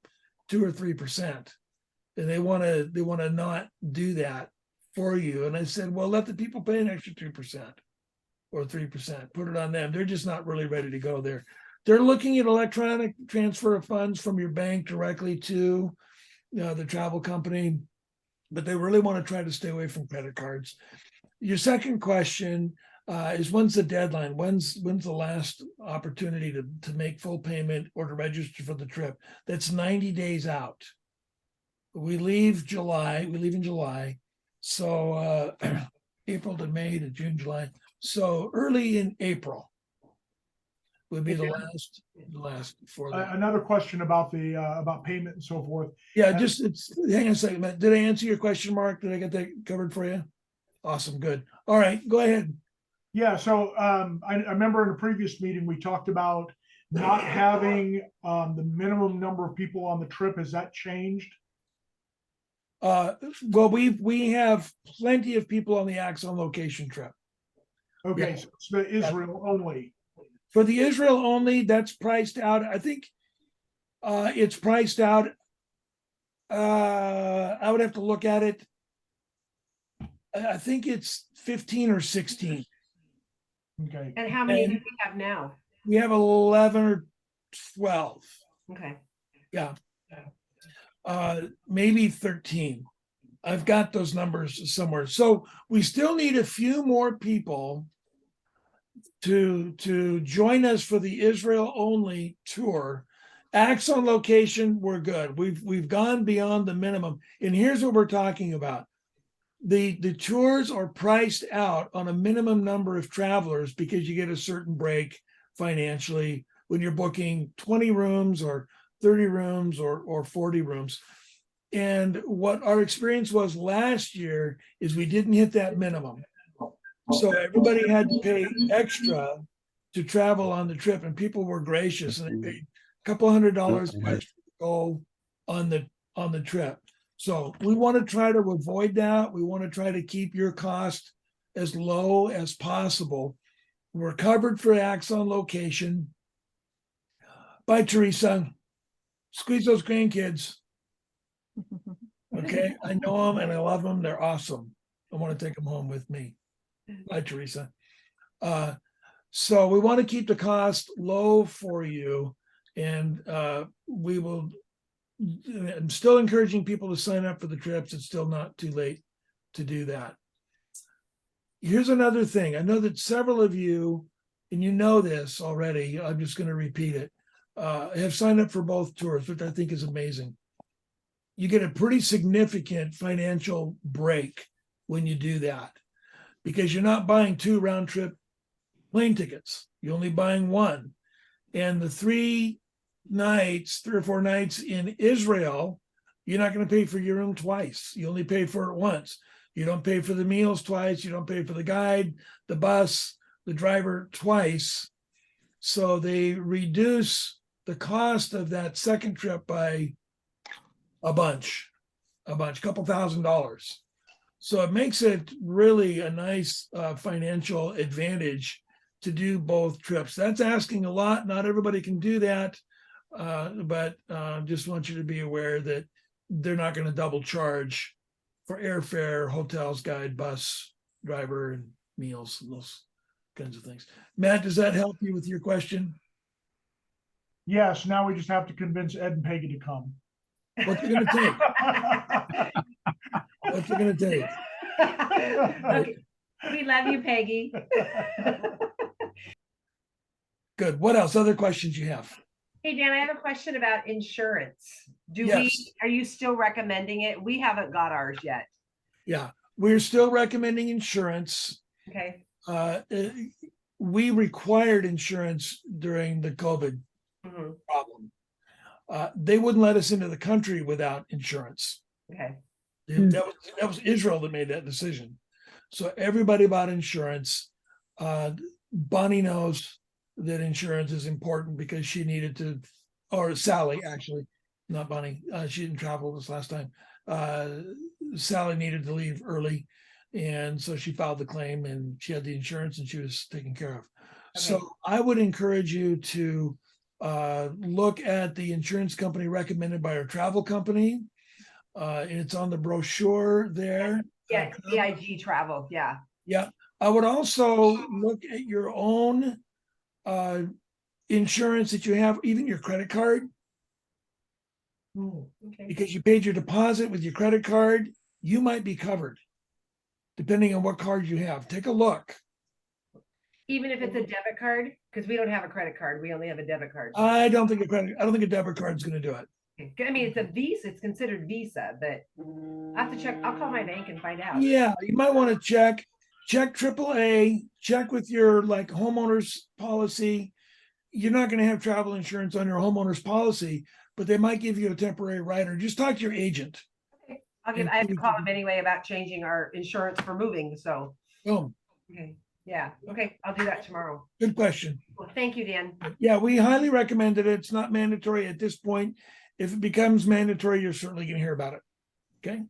2 or 3%. And they want to not do that for you. And I said, well, let the people pay an extra 2% or 3%. Put it on them. They're just not really ready to go there. They're looking at electronic transfer of funds from your bank directly to the travel company, but they really want to try to stay away from credit cards. Your second question is, when's the deadline? When's the last opportunity to make full payment or to register for the trip? That's 90 days out. We leave in July. So April to May to June, July. So early in April would be the last for that. Another question about the, about payment and so forth. Yeah, just hang on a second, Matt. Did I answer your question, Mark? Did I get that covered for you? Awesome, good. All right, go ahead. Yeah, so I remember in a previous meeting, we talked about not having the minimum number of people on the trip. Has that changed? Well, we have plenty of people on the Axon location trip. Okay, Yeah. so it's the Israel only. For the Israel only, that's priced out. I think it's priced out. I would have to look at it. I think it's 15 or 16. Okay, And how many do And- we have now? We have 11 or 12. Okay. Yeah. Maybe 13. I've got those numbers somewhere. So we still need a few more people to join us for the Israel only tour. Axon location, we're good. We've gone beyond the minimum. And here's what we're talking about. The tours are priced out on a minimum number of travelers because you get a certain break financially when you're booking 20 rooms or 30 rooms or 40 rooms. And what our experience was last year is we didn't hit that minimum. So everybody had to pay extra to travel on the trip, and people were gracious and they paid a couple $100 extra to go on the trip. So we want to try to avoid that. We want to try to keep your cost as low as possible. We're covered for Axon location. Bye, Teresa. Squeeze those grandkids. Okay, I know them and I love them. They're awesome. I want to take them home with me. Bye, Teresa. So we want to keep the cost low for you, and we will. I'm still encouraging people to sign up for the trips. It's still not too late to do that. Here's another thing. I know that several of you, and you know this already, I'm just going to repeat it, have signed up for both tours, which I think is amazing. You get a pretty significant financial break when you do that, because you're not buying 2 round trip plane tickets. You're only buying 1. And the 3 or 4 nights in Israel, you're not going to pay for your room twice. You only pay for it once. You don't pay for the meals twice. You don't pay for the guide, the bus, the driver twice. So they reduce the cost of that second trip by a couple $1,000s. So it makes it really a nice financial advantage to do both trips. That's asking a lot. Not everybody can do that, but just want you to be aware that they're not going to double charge for airfare, hotels, guide, bus, driver, and meals, and those kinds of things. Matt, does that help you with your question? yes, now we just have to convince Ed and Peggy to come. What's it going to take? What's it going to take? Okay. We love you, Peggy. Good. What else? Other questions you have? Hey, Dan, I have a question about insurance. Yes. Are you still recommending it? We haven't got ours yet. Yeah, we're still recommending insurance. Okay. We required insurance during the COVID Mhm. problem. They wouldn't let us into the country without insurance. Okay. That was Israel that made that decision. So everybody bought insurance. Bonnie knows that insurance is important because she needed to, or Sally actually, not Bonnie. She didn't travel this last time. Sally needed to leave early, and so she filed the claim, and she had the insurance, and she was taken care of. Okay. So I would encourage you to look at the insurance company recommended by our travel company. It's on the brochure there. Yeah, CIG travel. Yeah. Yeah. I would also look at your own insurance that you have, even your credit card, Okay. because you paid your deposit with your credit card. You might be covered depending on what card you have. Take a look. Even if it's a debit card, because we don't have a credit card, we only have a debit card. I don't think a debit card is going to do it. I mean, it's a visa, it's considered visa, but I have to check. I'll call my bank and find out. Yeah, you might want to check AAA, check with your like homeowner's policy. You're not going to have travel insurance on your homeowner's policy, but they might give you a temporary rider. Just talk to your agent. I And have see to what call you them can- anyway about changing our insurance for moving, so, Boom. okay, yeah, okay, I'll do that tomorrow. Good question. Well, thank you, Dan. Yeah, we highly recommend it. It's not mandatory at this point. If it becomes mandatory, you're certainly going to hear about it. Okay.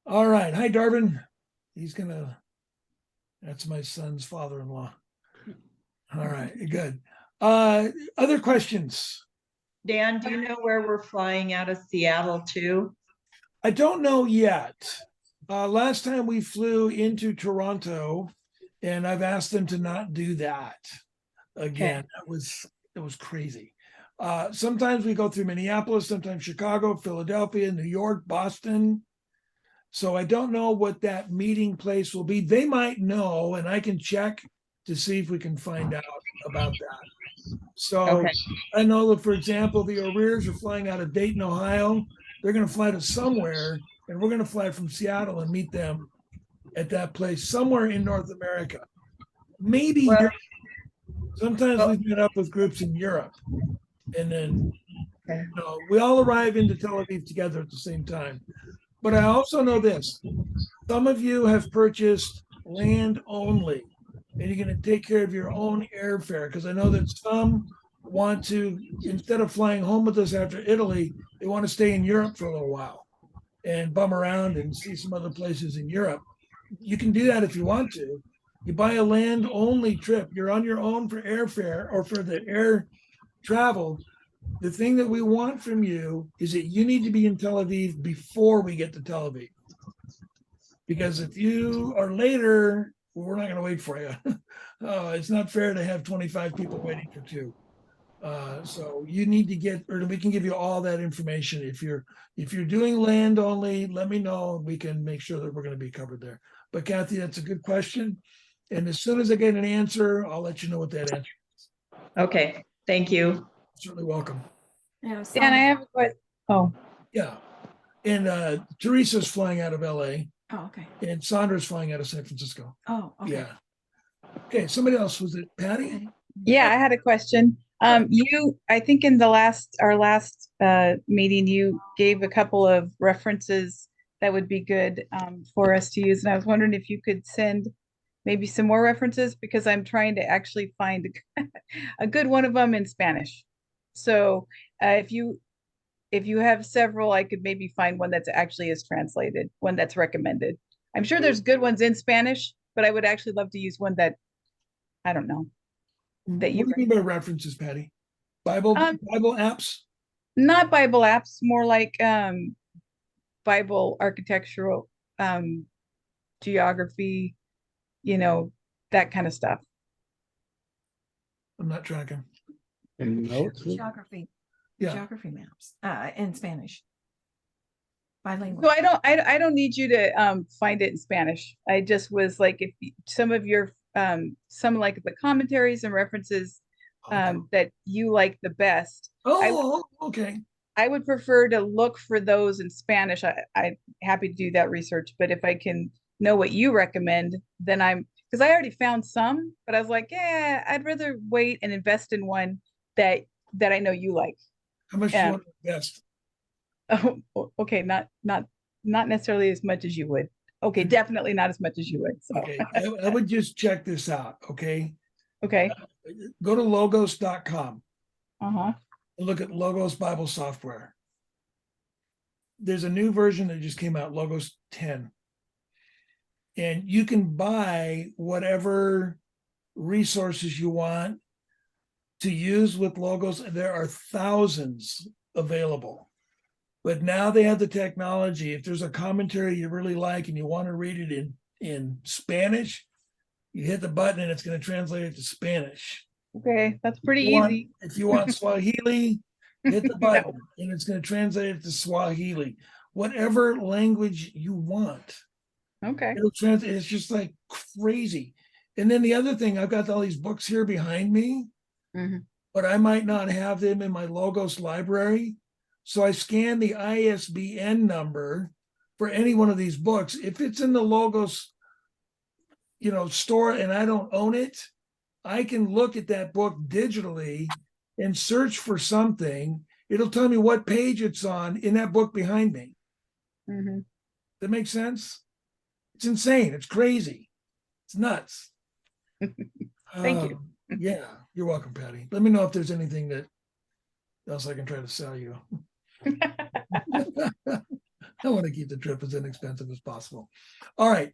All right. Hi, Darvin. That's my son's father-in-law. All right, good. Other questions? Dan, do you know where we're flying out of Seattle to? I don't know yet. Last time we flew into Toronto, and I've asked them to not do that again. It was crazy. Sometimes we go through Minneapolis, sometimes Chicago, Philadelphia, New York, Boston. So I don't know what that meeting place will be. They might know, and I can check to see if we can find out about that. So Okay. I know that, for example, the O'Rears are flying out of Dayton, Ohio. They're going to fly to somewhere, and we're going to fly from Seattle and meet them at that place somewhere in North America. Maybe Well- Europe. Sometimes Well- we've met up with groups in Europe, and then Okay. we all arrive into Tel Aviv together at the same time. But I also know this: some of you have purchased land only, and you're going to take care of your own airfare, because I know that some want to, instead of flying home with us after Italy, they want to stay in Europe for a little while and bum around and see some other places in Europe. You can do that if you want to. You buy a land only trip. You're on your own for airfare or for the air travel. The thing that we want from you is that you need to be in Tel Aviv before we get to Tel Aviv. Because if you are later, we're not going to wait for you. It's not fair to have 25 people waiting for two. So you need to get, or we can give you all that information. If you're doing land only, let me know. We can make sure that we're going to be covered there. But Kathy, that's a good question. And as soon as I get an answer, I'll let you know what that answer is. Okay, thank you. Certainly welcome. Yeah, Dan, I have a question. Oh, Yeah. And Teresa's flying out of LA, oh, okay. and Sandra's flying out of San Francisco. Oh, okay. Yeah. Okay, somebody else. Was it Patty? yeah, I had a question. I think in our last meeting, you gave a couple of references that would be good for us to use. And I was wondering if you could send maybe some more references, because I'm trying to actually find a good one of them in Spanish. So if you have several, I could maybe find one that's actually is translated, one that's recommended. I'm sure there's good ones in Spanish, but I would actually love to use one that, I don't know, that you What do you mean by references, Patty? Bible apps? not Bible apps, more like Bible architectural, geography, that kind of stuff. I'm not tracking. Geography, Yeah. geography maps, in Spanish. Bilingual. So I don't need you to find it in Spanish. I just was like, if some of your some like the commentaries and references that you like the best. Okay. I would prefer to look for those in Spanish. I'm happy to do that research, but if I can know what you recommend, then because I already found some, but I was like, yeah, I'd rather wait and invest in one that I know you like. How much do you want to invest? Oh, okay, not necessarily as much as you would. Okay, definitely not as much as you would. So. Okay, I would just check this out. Okay. Okay. Go to logos.com. Uh-huh. And look at Logos Bible software. There's a new version that just came out, Logos 10. And you can buy whatever resources you want to use with Logos. There are thousands available. But now they have the technology. If there's a commentary you really like and you want to read it in Spanish, you hit the button and it's going to translate it to Spanish. Okay, that's pretty easy. If you want Swahili, hit the button and it's going to translate it to Swahili. Whatever language you want. Okay. It'll translate. It's just like crazy. And then the other thing, I've got all these books here behind me. Mhm. but I might not have them in my Logos library. So I scan the ISBN number for any one of these books. If it's in the Logos, store and I don't own it, I can look at that book digitally and search for something. It'll tell me what page it's on in that book behind me. Mhm. That makes sense? It's insane. It's crazy. It's nuts. Thank you. Yeah, you're welcome, Patty. Let me know if there's anything else I can try to sell you. I want to keep the trip as inexpensive as possible. All right.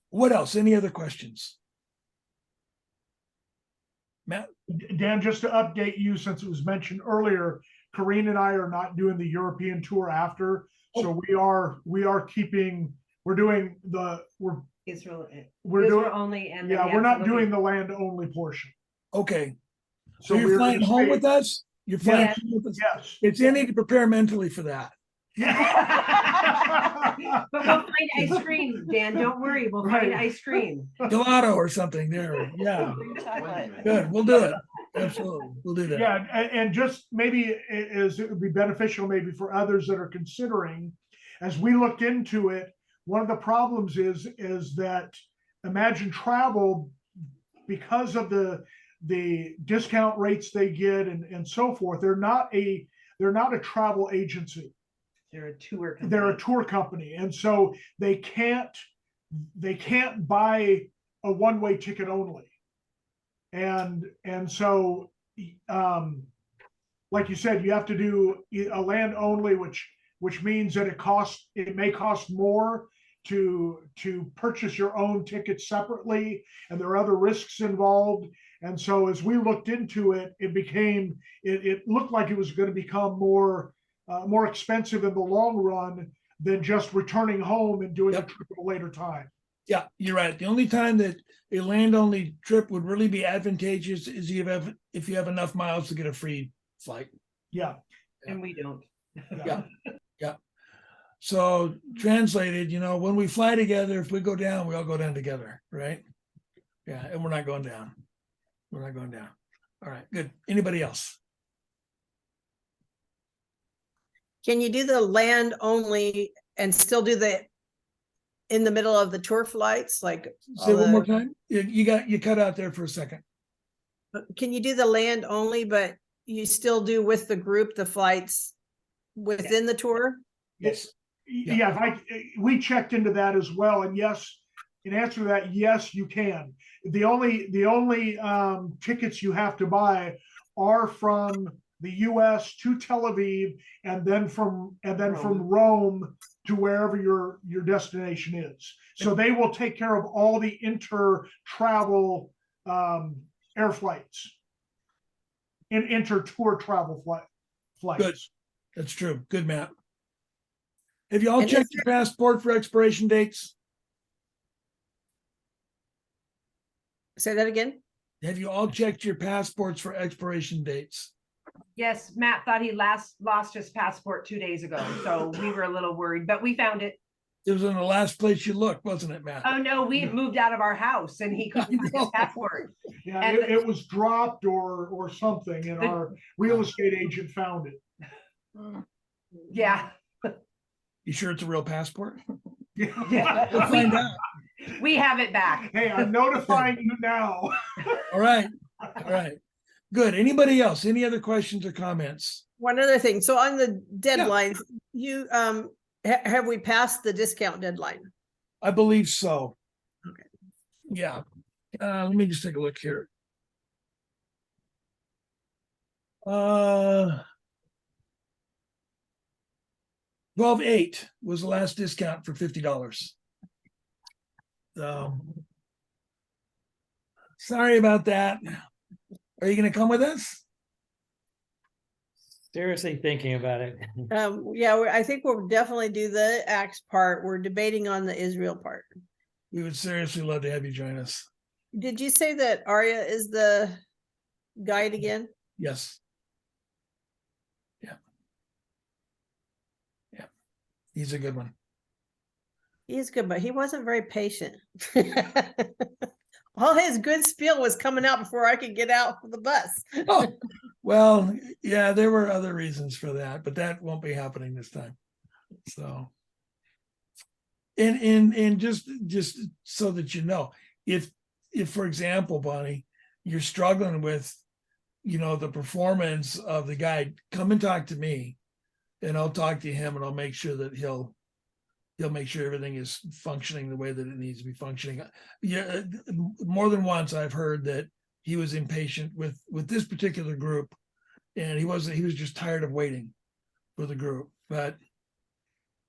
What else? Any other questions? Matt? Dan, just to update you, since it was mentioned earlier, Corrine and I are not doing the European tour after. So we're doing Israel. we're Israel doing only, and yeah, we're not doing the land only portion. Okay. So we're you're flying gonna home stay- with us? You're flying Yes. home with us? Yes. It's you need to prepare mentally for that. But we'll find ice cream, Dan. Don't worry. We'll find Right. ice cream. Gelato or something there. Yeah. Good. We'll do it. Absolutely. We'll do that. Yeah, and just maybe it would be beneficial maybe for others that are considering, as we looked into it, one of the problems is that Imagine Travel, because of the discount rates they get and so forth, they're not a travel agency. They're a tour company. They're a tour company, and so they can't buy a one-way ticket only. And so, like you said, you have to do a land only, which means that it may cost more to purchase your own tickets separately, and there are other risks involved. And so as we looked into it, it looked like it was going to become more expensive in the long run than just returning home and doing a trip at a later time. Yeah, you're right. The only time that a land-only trip would really be advantageous is if you have enough miles to get a free flight. Yeah. And we don't. Yeah. Yeah. So translated, when we fly together, if we go down, we all go down together, right? Yeah, and we're not going down. We're not going down. All right, good. Anybody else? Can you do the land only and still do the in the middle of the tour flights? Like, Say one more time. You cut out there for a second. can you do the land only, but you still do with the group the flights within the tour? Yes. Yeah, we checked into that as well, and yes, in answer to that, yes, you can. The only tickets you have to buy are from the U.S. to Tel Aviv, and then from Rome to wherever your destination is. So they will take care of all the inter-travel air flights, inter-tour travel flights. Good. That's true. Good, Matt. Have you all And checked your passport for expiration dates? Say that again? Have you all checked your passports for expiration dates? Yes, Matt thought he lost his passport 2 days ago, so we were a little worried, but we found it. It was in the last place you looked, wasn't it, Matt? Oh no, we had moved out of our house and he couldn't find his passport. Yeah, And it was dropped or something, and our real estate agent found it. Yeah. You sure it's a real passport? Yeah. We'll find out. We have it back. Hey, I'm notifying you now. All right. All right. Good. Anybody else? Any other questions or comments? One other thing. So on the deadlines, you have we passed the discount deadline? I believe so. Okay. Yeah. Let me just take a look here. 12/8 was the last discount for $50. Sorry about that. Are you going to come with us? Seriously thinking about it. Yeah, I think we'll definitely do the Acts part. We're debating on the Israel part. We would seriously love to have you join us. Did you say that Arya is the guide again? Yes. Yeah. Yeah. He's a good one. He's good, but he wasn't very patient. all his good spiel was coming out before I could get out for the bus. Well, yeah, there were other reasons for that, but that won't be happening this time. So, and just so that you know, if for example, Bonnie, you're struggling with, the performance of the guy, come and talk to me, and I'll talk to him, and I'll make sure that he'll make sure everything is functioning the way that it needs to be functioning. Yeah, more than once I've heard that he was impatient with this particular group, and he was just tired of waiting for the group. But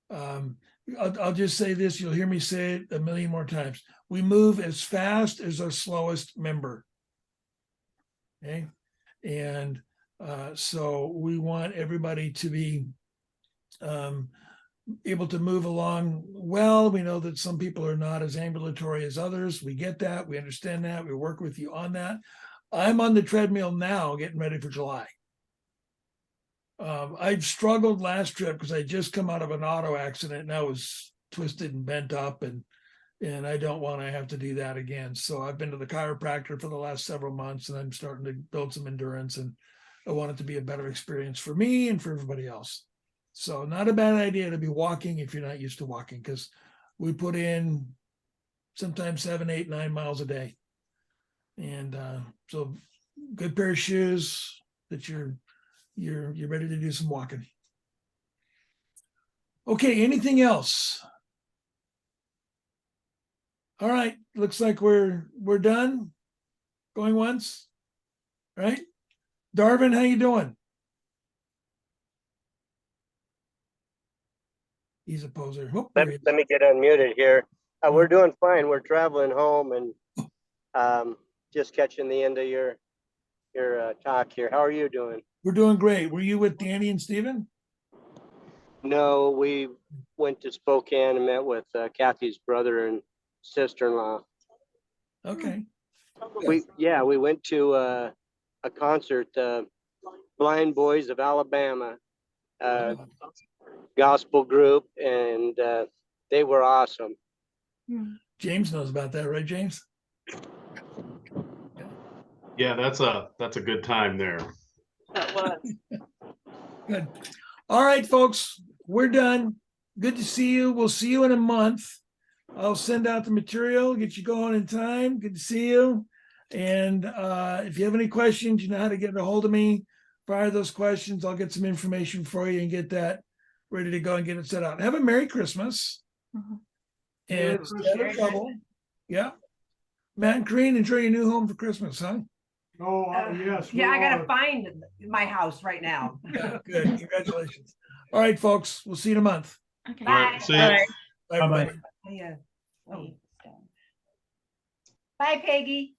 I'll just say this, you'll hear me say it a million more times. We move as fast as our slowest member. Okay. And so we want everybody to be able to move along well. We know that some people are not as ambulatory as others. We get that. We understand that. We work with you on that. I'm on the treadmill now getting ready for July. I've struggled last trip because I just come out of an auto accident and I was twisted and bent up, and I don't want to have to do that again. So I've been to the chiropractor for the last several months, and I'm starting to build some endurance, and I want it to be a better experience for me and for everybody else. So not a bad idea to be walking if you're not used to walking, because we put in sometimes 7, 8, 9 miles a day. And so good pair of shoes that you're ready to do some walking. Okay, anything else? All right, looks like we're done. Going once, right? Darvin, how you doing? He's a poser. Oh, there he is. Let me get unmuted here. We're doing fine. We're traveling home and just catching the end of your talk here. How are you doing? We're doing great. Were you with Danny and Steven? No, we went to Spokane and met with Kathy's brother and sister-in-law. Okay. We went to a concert, Blind Boys of Alabama gospel group, and they were awesome. James knows about that, right, James? Yeah, that's a good time there. That was. Good. All right, folks, we're done. Good to see you. We'll see you in a month. I'll send out the material, get you going in time. Good to see you. And if you have any questions, you know how to get a hold of me. Fire those questions. I'll get some information for you and get that ready to go and get it set out. Have a Merry Christmas. And stay out of trouble. Yeah. Matt and Corrine, enjoy your new home for Christmas, huh? Oh, yes. Yeah, we I gotta are. find my house right now. Yeah, good. Congratulations. All right, folks. We'll see you in a month. Okay. All right, see ya. Bye, everybody. Yeah. Oh. Bye, Peggy.